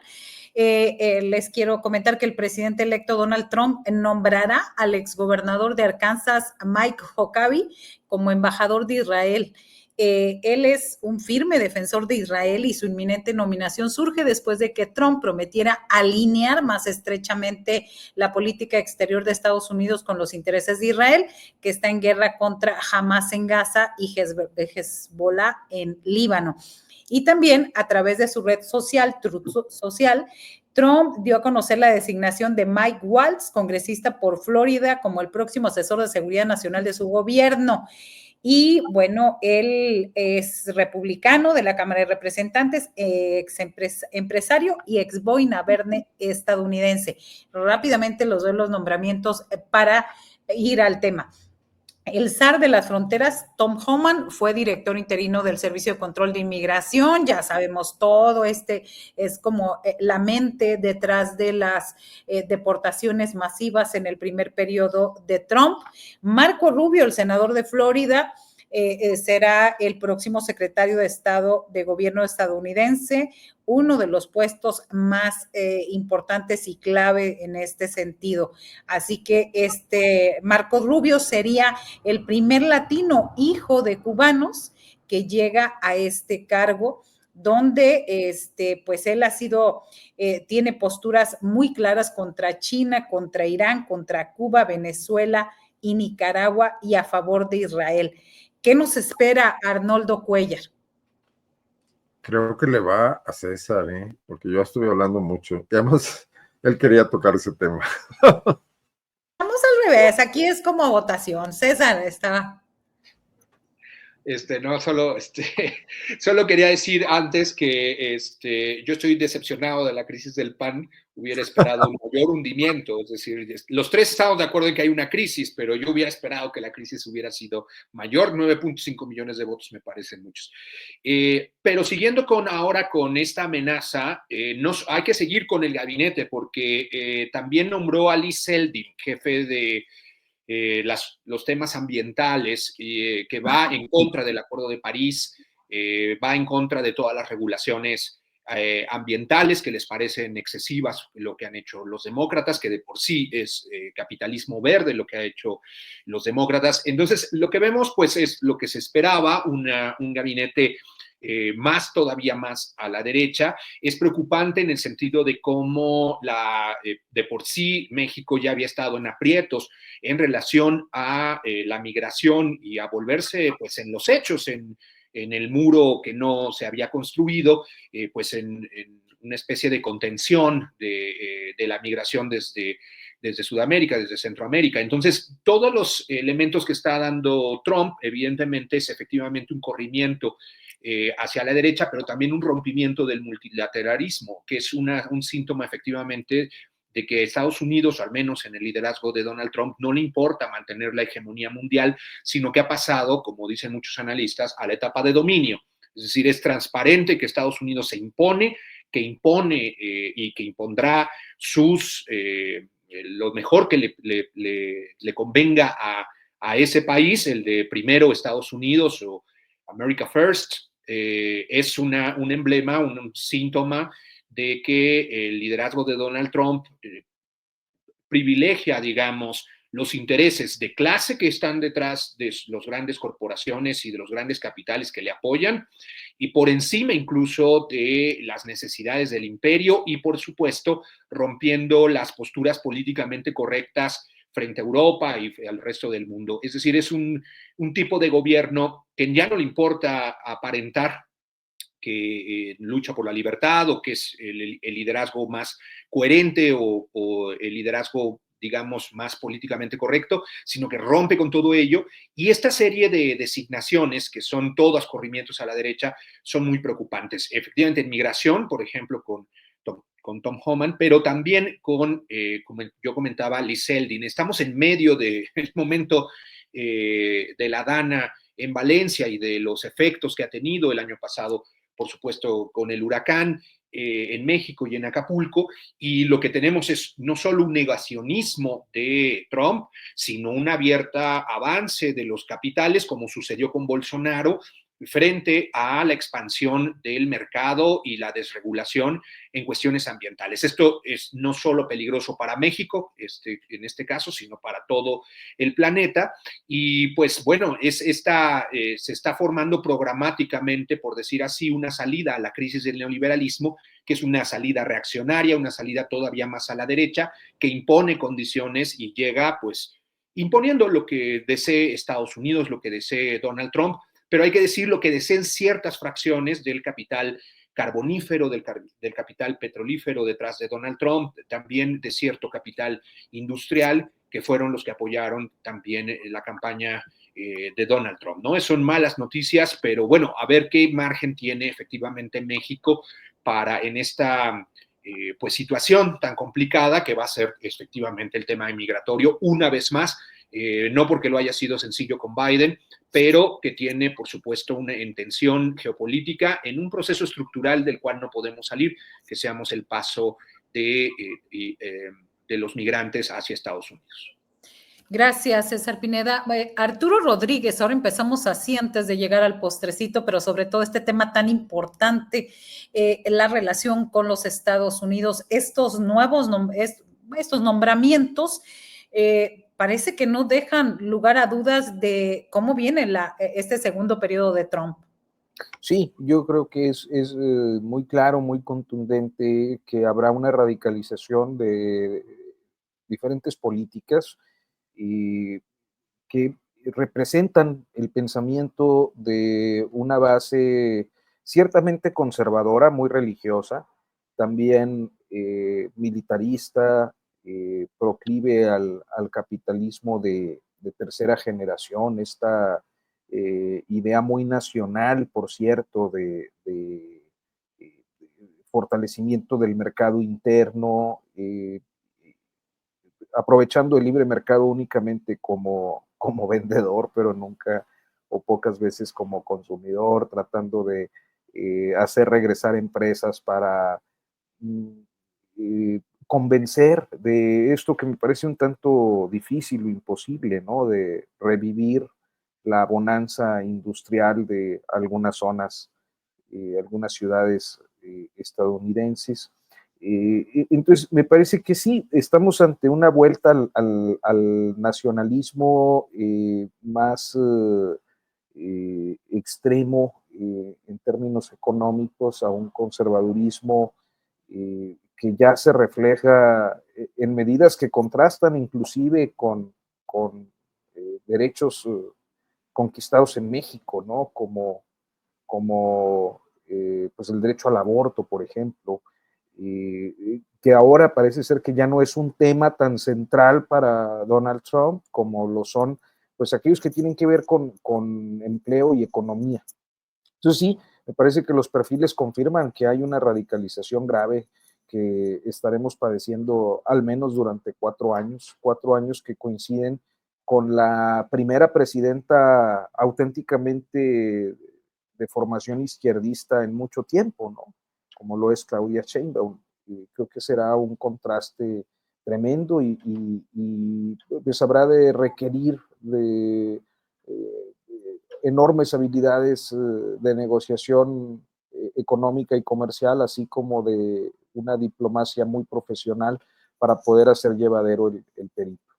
Les quiero comentar que el presidente electo Donald Trump nombrará al exgobernador de Arkansas, Mike Huckabee, como embajador de Israel. Él es un firme defensor de Israel y su inminente nominación surge después de que Trump prometiera alinear más estrechamente la política exterior de Estados Unidos con los intereses de Israel, que está en guerra contra Hamas en Gaza y Hezbollah en Líbano. Y también a través de su red social, Truth Social, Trump dio a conocer la designación de Mike Waltz, congresista por Florida, como el próximo asesor de seguridad nacional de su gobierno. Y bueno, él es republicano de la Cámara de Representantes, empresario y ex boina verde estadounidense. Rápidamente los doy los nombramientos para ir al tema. El zar de las fronteras, Tom Homan, fue director interino del Servicio de Control de Inmigración. Ya sabemos todo, es como la mente detrás de las deportaciones masivas en el primer periodo de Trump. Marco Rubio, el senador de Florida, será el próximo secretario de Estado de gobierno estadounidense, uno de los puestos más importantes y clave en este sentido. Así que Marco Rubio sería el primer latino hijo de cubanos que llega a este cargo, donde pues él ha sido, tiene posturas muy claras contra China, contra Irán, contra Cuba, Venezuela y Nicaragua, y a favor de Israel. ¿Qué nos espera Arnoldo Cuellar?
Creo que le va a César, porque yo estuve hablando mucho. Y además, él quería tocar ese tema.
Vamos al revés, aquí es como votación. César estaba.
No, solo quería decir antes que yo estoy decepcionado de la crisis del PAN, hubiera esperado un mayor hundimiento, es decir, los tres estamos de acuerdo en que hay una crisis, pero yo hubiera esperado que la crisis hubiera sido mayor, 9.5 millones de votos me parecen muchos. Pero siguiendo ahora con esta amenaza, hay que seguir con el gabinete porque también nombró a Lee Zeldin, jefe de los temas ambientales, que va en contra del Acuerdo de París, va en contra de todas las regulaciones ambientales que les parecen excesivas, lo que han hecho los demócratas, que de por sí es capitalismo verde lo que ha hecho los demócratas. Entonces, lo que vemos pues es lo que se esperaba, un gabinete todavía más a la derecha. Es preocupante en el sentido de cómo de por sí México ya había estado en aprietos en relación a la migración y a volverse pues en los hechos, en el muro que no se había construido, pues en una especie de contención de la migración desde Sudamérica, desde Centroamérica. Entonces, todos los elementos que está dando Trump, evidentemente, es efectivamente un corrimiento hacia la derecha, pero también un rompimiento del multilateralismo, que es un síntoma efectivamente de que Estados Unidos, al menos en el liderazgo de Donald Trump, no le importa mantener la hegemonía mundial, sino que ha pasado, como dicen muchos analistas, a la etapa de dominio. Es decir, es transparente que Estados Unidos se impone, que impone y que impondrá lo mejor que le convenga a ese país, el de primero Estados Unidos o America First. Es un emblema, un síntoma de que el liderazgo de Donald Trump privilegia, digamos, los intereses de clase que están detrás de las grandes corporaciones y de los grandes capitales que le apoyan, y por encima incluso de las necesidades del imperio y, por supuesto, rompiendo las posturas políticamente correctas frente a Europa y al resto del mundo. Es decir, es un tipo de gobierno que ya no le importa aparentar que lucha por la libertad o que es el liderazgo más coherente o el liderazgo, digamos, más políticamente correcto, sino que rompe con todo ello. Y esta serie de designaciones, que son todas corrimientos a la derecha, son muy preocupantes. Efectivamente, en migración, por ejemplo, con Tom Homan, pero también con, como yo comentaba, Lee Zeldin. Estamos en medio del momento de la Dana en Valencia y de los efectos que ha tenido el año pasado, por supuesto, con el huracán en México y en Acapulco, y lo que tenemos es no solo un negacionismo de Trump, sino un abierto avance de los capitales, como sucedió con Bolsonaro, frente a la expansión del mercado y la desregulación en cuestiones ambientales. Esto es no solo peligroso para México, en este caso, sino para todo el planeta. Y pues bueno, se está formando programáticamente, por decir así, una salida a la crisis del neoliberalismo, que es una salida reaccionaria, una salida todavía más a la derecha, que impone condiciones y llega pues imponiendo lo que desee Estados Unidos, lo que desee Donald Trump, pero hay que decir lo que deseen ciertas fracciones del capital carbonífero, del capital petrolífero detrás de Donald Trump, también de cierto capital industrial, que fueron los que apoyaron también la campaña de Donald Trump, ¿no? Son malas noticias, pero bueno, a ver qué margen tiene efectivamente México para en esta pues situación tan complicada que va a ser efectivamente el tema migratorio una vez más, no porque lo haya sido sencillo con Biden, pero que tiene, por supuesto, una intención geopolítica en un proceso estructural del cual no podemos salir, que seamos el paso de los migrantes hacia Estados Unidos.
Gracias, César Pineda. Arturo Rodríguez, ahora empezamos así antes de llegar al postrecito, pero sobre todo este tema tan importante, la relación con los Estados Unidos, estos nombramientos, parece que no dejan lugar a dudas de cómo viene este segundo periodo de Trump.
Sí, yo creo que es muy claro, muy contundente que habrá una radicalización de diferentes políticas y que representan el pensamiento de una base ciertamente conservadora, muy religiosa, también militarista, proclive al capitalismo de tercera generación, esta idea muy nacional, por cierto, de fortalecimiento del mercado interno, aprovechando el libre mercado únicamente como vendedor, pero nunca o pocas veces como consumidor, tratando de hacer regresar empresas para convencer de esto que me parece un tanto difícil o imposible, ¿no? De revivir la bonanza industrial de algunas zonas, algunas ciudades estadounidenses. Entonces, me parece que sí, estamos ante una vuelta al nacionalismo más extremo en términos económicos, a un conservadurismo que ya se refleja en medidas que contrastan inclusive con derechos conquistados en México, ¿no? Como pues el derecho al aborto, por ejemplo, que ahora parece ser que ya no es un tema tan central para Donald Trump como lo son pues aquellos que tienen que ver con empleo y economía. Entonces sí, me parece que los perfiles confirman que hay una radicalización grave que estaremos padeciendo al menos durante 4 años que coinciden con la primera presidenta auténticamente de formación izquierdista en mucho tiempo, ¿no? Como lo es Claudia Sheinbaum. Y creo que será un contraste tremendo y pues habrá de requerir de enormes habilidades de negociación económica y comercial, así como de una diplomacia muy profesional para poder hacer llevadero el periplo.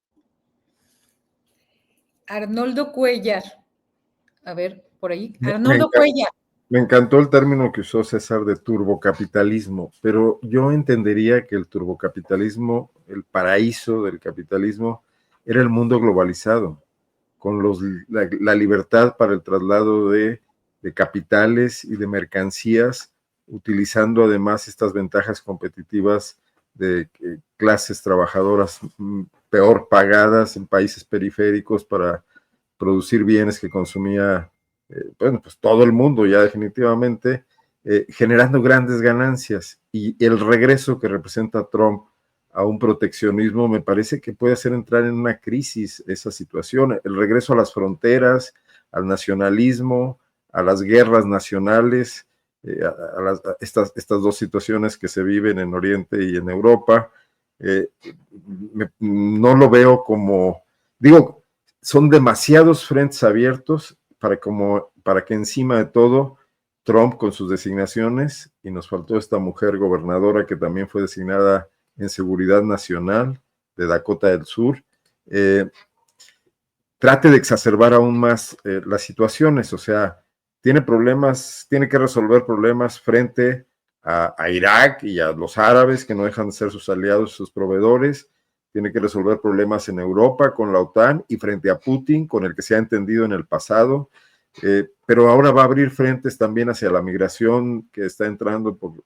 Arnoldo Cuellar. A ver, por ahí. Arnoldo Cuellar.
Me encantó el término que usó César de turbocapitalismo, pero yo entendería que el turbocapitalismo, el paraíso del capitalismo, era el mundo globalizado, con la libertad para el traslado de capitales y de mercancías, utilizando además estas ventajas competitivas de clases trabajadoras peor pagadas en países periféricos para producir bienes que consumía bueno, pues todo el mundo ya definitivamente, generando grandes ganancias. Y el regreso que representa Trump a un proteccionismo me parece que puede hacer entrar en una crisis esa situación. El regreso a las fronteras, al nacionalismo, a las guerras nacionales, a estas dos situaciones que se viven en Oriente y en Europa. No lo veo como, digo, son demasiados frentes abiertos para que encima de todo Trump con sus designaciones, y nos faltó esta mujer gobernadora que también fue designada en Seguridad Nacional de Dakota del Sur, trate de exacerbar aún más las situaciones. O sea, tiene que resolver problemas frente a Irak y a los árabes que no dejan de ser sus aliados, sus proveedores. Tiene que resolver problemas en Europa con la OTAN y frente a Putin, con el que se ha entendido en el pasado. Pero ahora va a abrir frentes también hacia la migración que está entrando por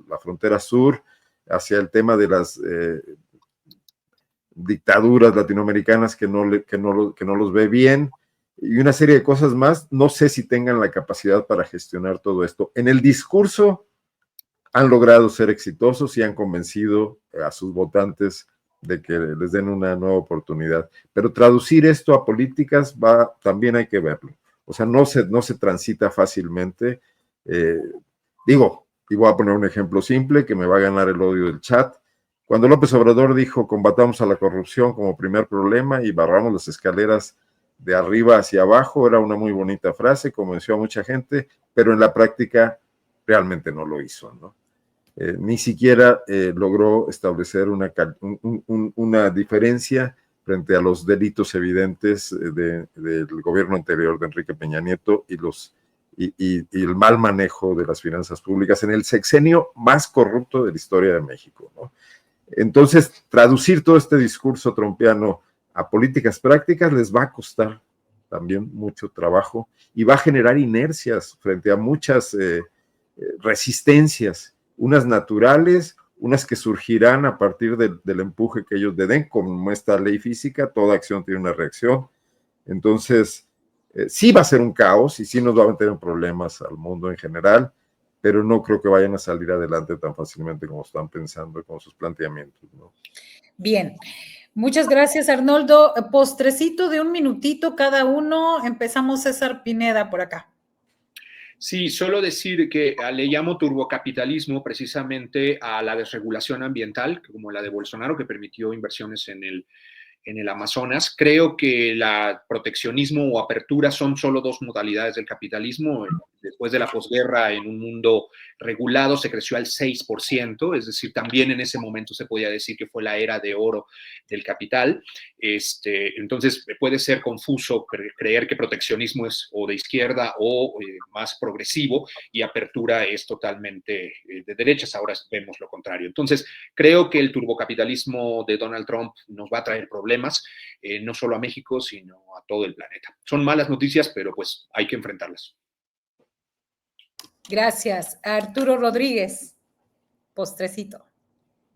la frontera sur, hacia el tema de las dictaduras latinoamericanas que no los ve bien, y una serie de cosas más. No sé si tengan la capacidad para gestionar todo esto. En el discurso han logrado ser exitosos y han convencido a sus votantes de que les den una nueva oportunidad. Pero traducir esto a políticas también hay que verlo. O sea, no se transita fácilmente. Y voy a poner un ejemplo simple que me va a ganar el odio del chat. Cuando López Obrador dijo combatamos a la corrupción como primer problema y barramos las escaleras de arriba hacia abajo, era una muy bonita frase, convenció a mucha gente, pero en la práctica realmente no lo hizo, ¿no? Ni siquiera logró establecer una diferencia frente a los delitos evidentes del gobierno anterior de Enrique Peña Nieto y el mal manejo de las finanzas públicas en el sexenio más corrupto de la historia de México, ¿no? Entonces, traducir todo este discurso trumpiano a políticas prácticas les va a costar también mucho trabajo y va a generar inercias frente a muchas resistencias, unas naturales, unas que surgirán a partir del empuje que ellos le den, como esta ley física, toda acción tiene una reacción. Entonces, Sí va a ser un caos y sí nos va a meter en problemas al mundo en general, pero no creo que vayan a salir adelante tan fácilmente como están pensando con sus planteamientos, ¿no?
Bien, muchas gracias, Arnoldo. Postrecito de 1 minutito cada uno. Empezamos César Pineda por acá.
Sí, solo decir que le llamo turbocapitalismo precisamente a la desregulación ambiental, como la de Bolsonaro, que permitió inversiones en el Amazonas. Creo que la proteccionismo o apertura son solo 2 modalidades del capitalismo. Después de la posguerra, en un mundo regulado, se creció al 6%, es decir, también en ese momento se podía decir que fue la era de oro del capital. Entonces, puede ser confuso creer que proteccionismo es o de izquierda o más progresivo y apertura es totalmente de derechas. Ahora vemos lo contrario. Entonces, creo que el turbocapitalismo de Donald Trump nos va a traer problemas, no solo a México, sino a todo el planeta. Son malas noticias, pero pues hay que enfrentarlas.
Gracias. Arturo Rodríguez, postrecito.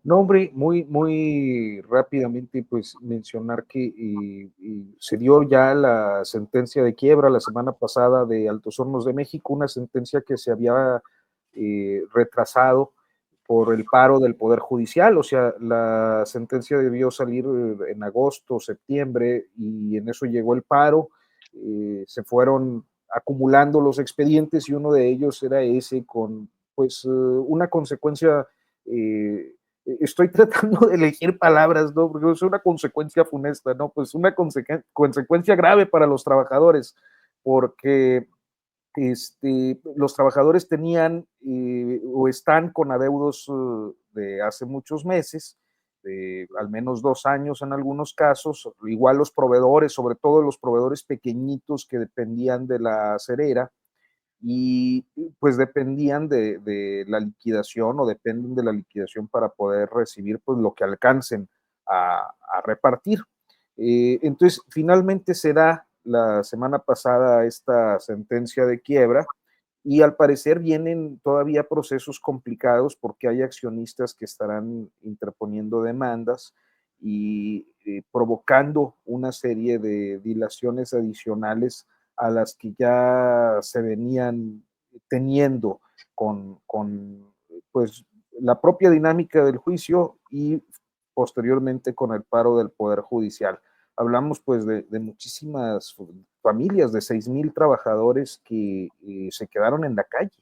No, hombre, muy rápidamente, pues mencionar que se dio ya la sentencia de quiebra la semana pasada de Altos Hornos de México, una sentencia que se había retrasado por el paro del Poder Judicial. O sea, la sentencia debió salir en agosto, septiembre, y en eso llegó el paro. Se fueron acumulando los expedientes y uno de ellos era ese con, pues, una consecuencia. Estoy tratando de elegir palabras, ¿no? Porque es una consecuencia funesta, ¿no? Pues una consecuencia grave para los trabajadores, porque los trabajadores tenían o están con adeudos de hace muchos meses, de al menos 2 años en algunos casos, igual los proveedores, sobre todo los proveedores pequeñitos que dependían de la acerera, y pues dependían de la liquidación o dependen de la liquidación para poder recibir pues lo que alcancen a repartir. Entonces, finalmente se da la semana pasada esta sentencia de quiebra y al parecer vienen todavía procesos complicados porque hay accionistas que estarán interponiendo demandas y provocando una serie de dilaciones adicionales a las que ya se venían teniendo con pues, la propia dinámica del juicio y posteriormente con el paro del Poder Judicial. Hablamos pues de muchísimas familias, de 6,000 trabajadores que se quedaron en la calle,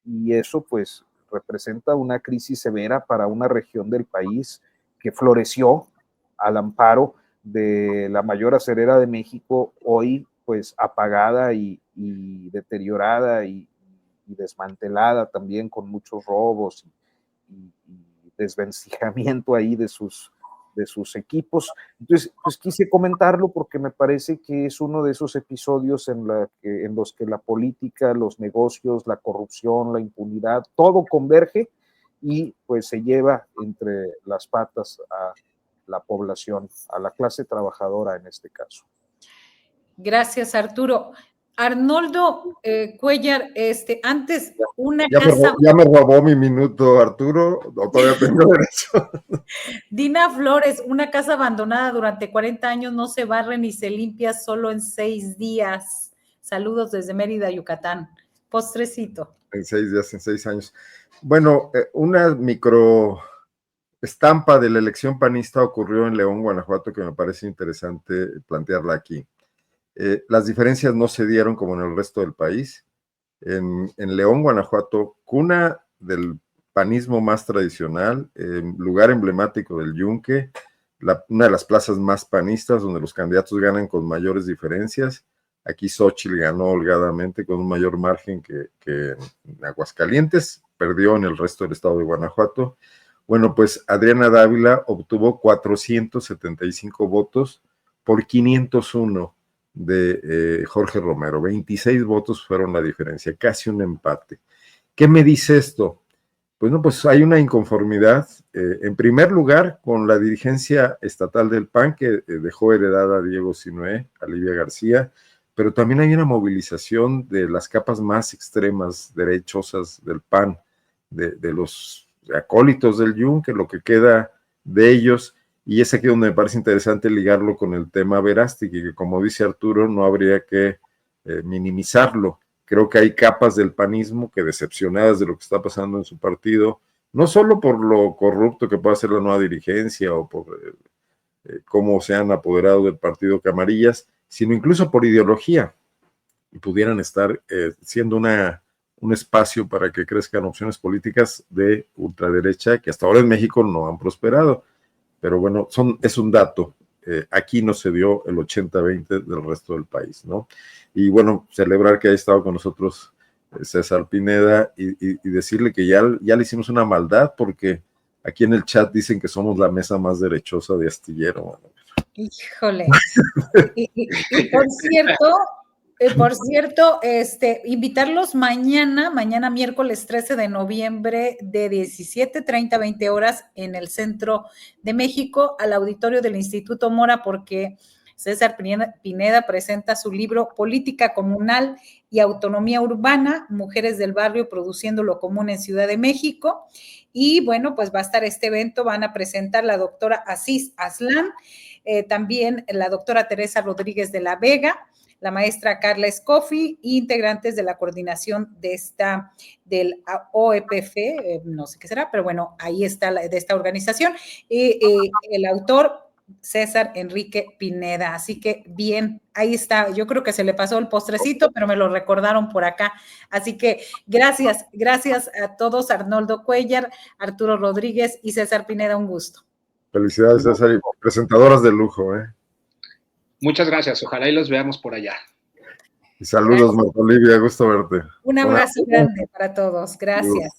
y eso pues representa una crisis severa para una región del país que floreció al amparo de la mayor acerera de México, hoy pues apagada y deteriorada y desmantelada también, con muchos robos y desvencijamiento ahí de sus equipos. Entonces, pues quise comentarlo porque me parece que es uno de esos episodios en los que la política, los negocios, la corrupción, la impunidad, todo converge y pues se lleva entre las patas a la población, a la clase trabajadora en este caso.
Gracias, Arturo. Arnoldo Cuellar, antes una casa...
Ya me robó mi minuto, Arturo, o todavía tengo derecho.
Dina Flores, una casa abandonada durante 40 años no se barre ni se limpia solo en 6 días. Saludos desde Mérida, Yucatán. Postrecito.
En 6 días, en 6 años. Bueno, una micro estampa de la elección panista ocurrió en León, Guanajuato, que me parece interesante plantearla aquí. Las diferencias no se dieron como en el resto del país. En León, Guanajuato, cuna del panismo más tradicional, lugar emblemático del Yunque, una de las plazas más panistas donde los candidatos ganan con mayores diferencias. Aquí Xóchitl ganó holgadamente con un mayor margen que en Aguascalientes, perdió en el resto del estado de Guanajuato. Bueno, pues Adriana Dávila obtuvo 475 votos por 501 de Jorge Romero. 26 votos fueron la diferencia, casi un empate. ¿Qué me dice esto? Bueno, pues hay una inconformidad, en primer lugar, con la dirigencia estatal del PAN, que dejó heredada a Diego Sinué, a Livia García, pero también hay una movilización de las capas más extremas, derechosas del PAN, de los acólitos del Yunque, lo que queda de ellos. Y es aquí donde me parece interesante ligarlo con el tema Verástegui, que como dice Arturo, no habría que minimizarlo. Creo que hay capas del panismo que, decepcionadas de lo que está pasando en su partido, no solo por lo corrupto que pueda ser la nueva dirigencia o por cómo se han apoderado del partido Camarillas, sino incluso por ideología, y pudieran estar siendo un espacio para que crezcan opciones políticas de ultraderecha que hasta ahora en México no han prosperado. Pero bueno, es un dato. Aquí no se dio el 80-20 del resto del país, ¿no? Y bueno, celebrar que haya estado con nosotros César Pineda y decirle que ya le hicimos una maldad, porque aquí en el chat dicen que somos la mesa más derechosa de Astillero. Bueno.
Híjole. Y por cierto, invitarlos mañana miércoles 13 de noviembre de 17:30 a 20 horas en el centro de México al auditorio del Instituto Mora, porque César Pineda presenta su libro Política Comunal y Autonomía Urbana, Mujeres del Barrio Produciendo lo Común en Ciudad de México. Y bueno, pues va a estar este evento, van a presentar la doctora Asís Aslan, también la doctora Teresa Rodríguez de la Vega, la maestra Carla Escoffi, integrantes de la coordinación del OEPF, no sé qué será, pero bueno, ahí está de esta organización, el autor César Enrique Pineda. Así que bien, ahí está. Yo creo que se le pasó el postrecito, pero me lo recordaron por acá. Así que gracias a todos, Arnoldo Cuellar, Arturo Rodríguez y César Pineda, un gusto.
Felicidades, César, y presentadoras de lujo, ¿eh?
Muchas gracias, ojalá y los veamos por allá.
Y saludos, Marta Olivia, gusto verte.
Un abrazo grande para todos, gracias.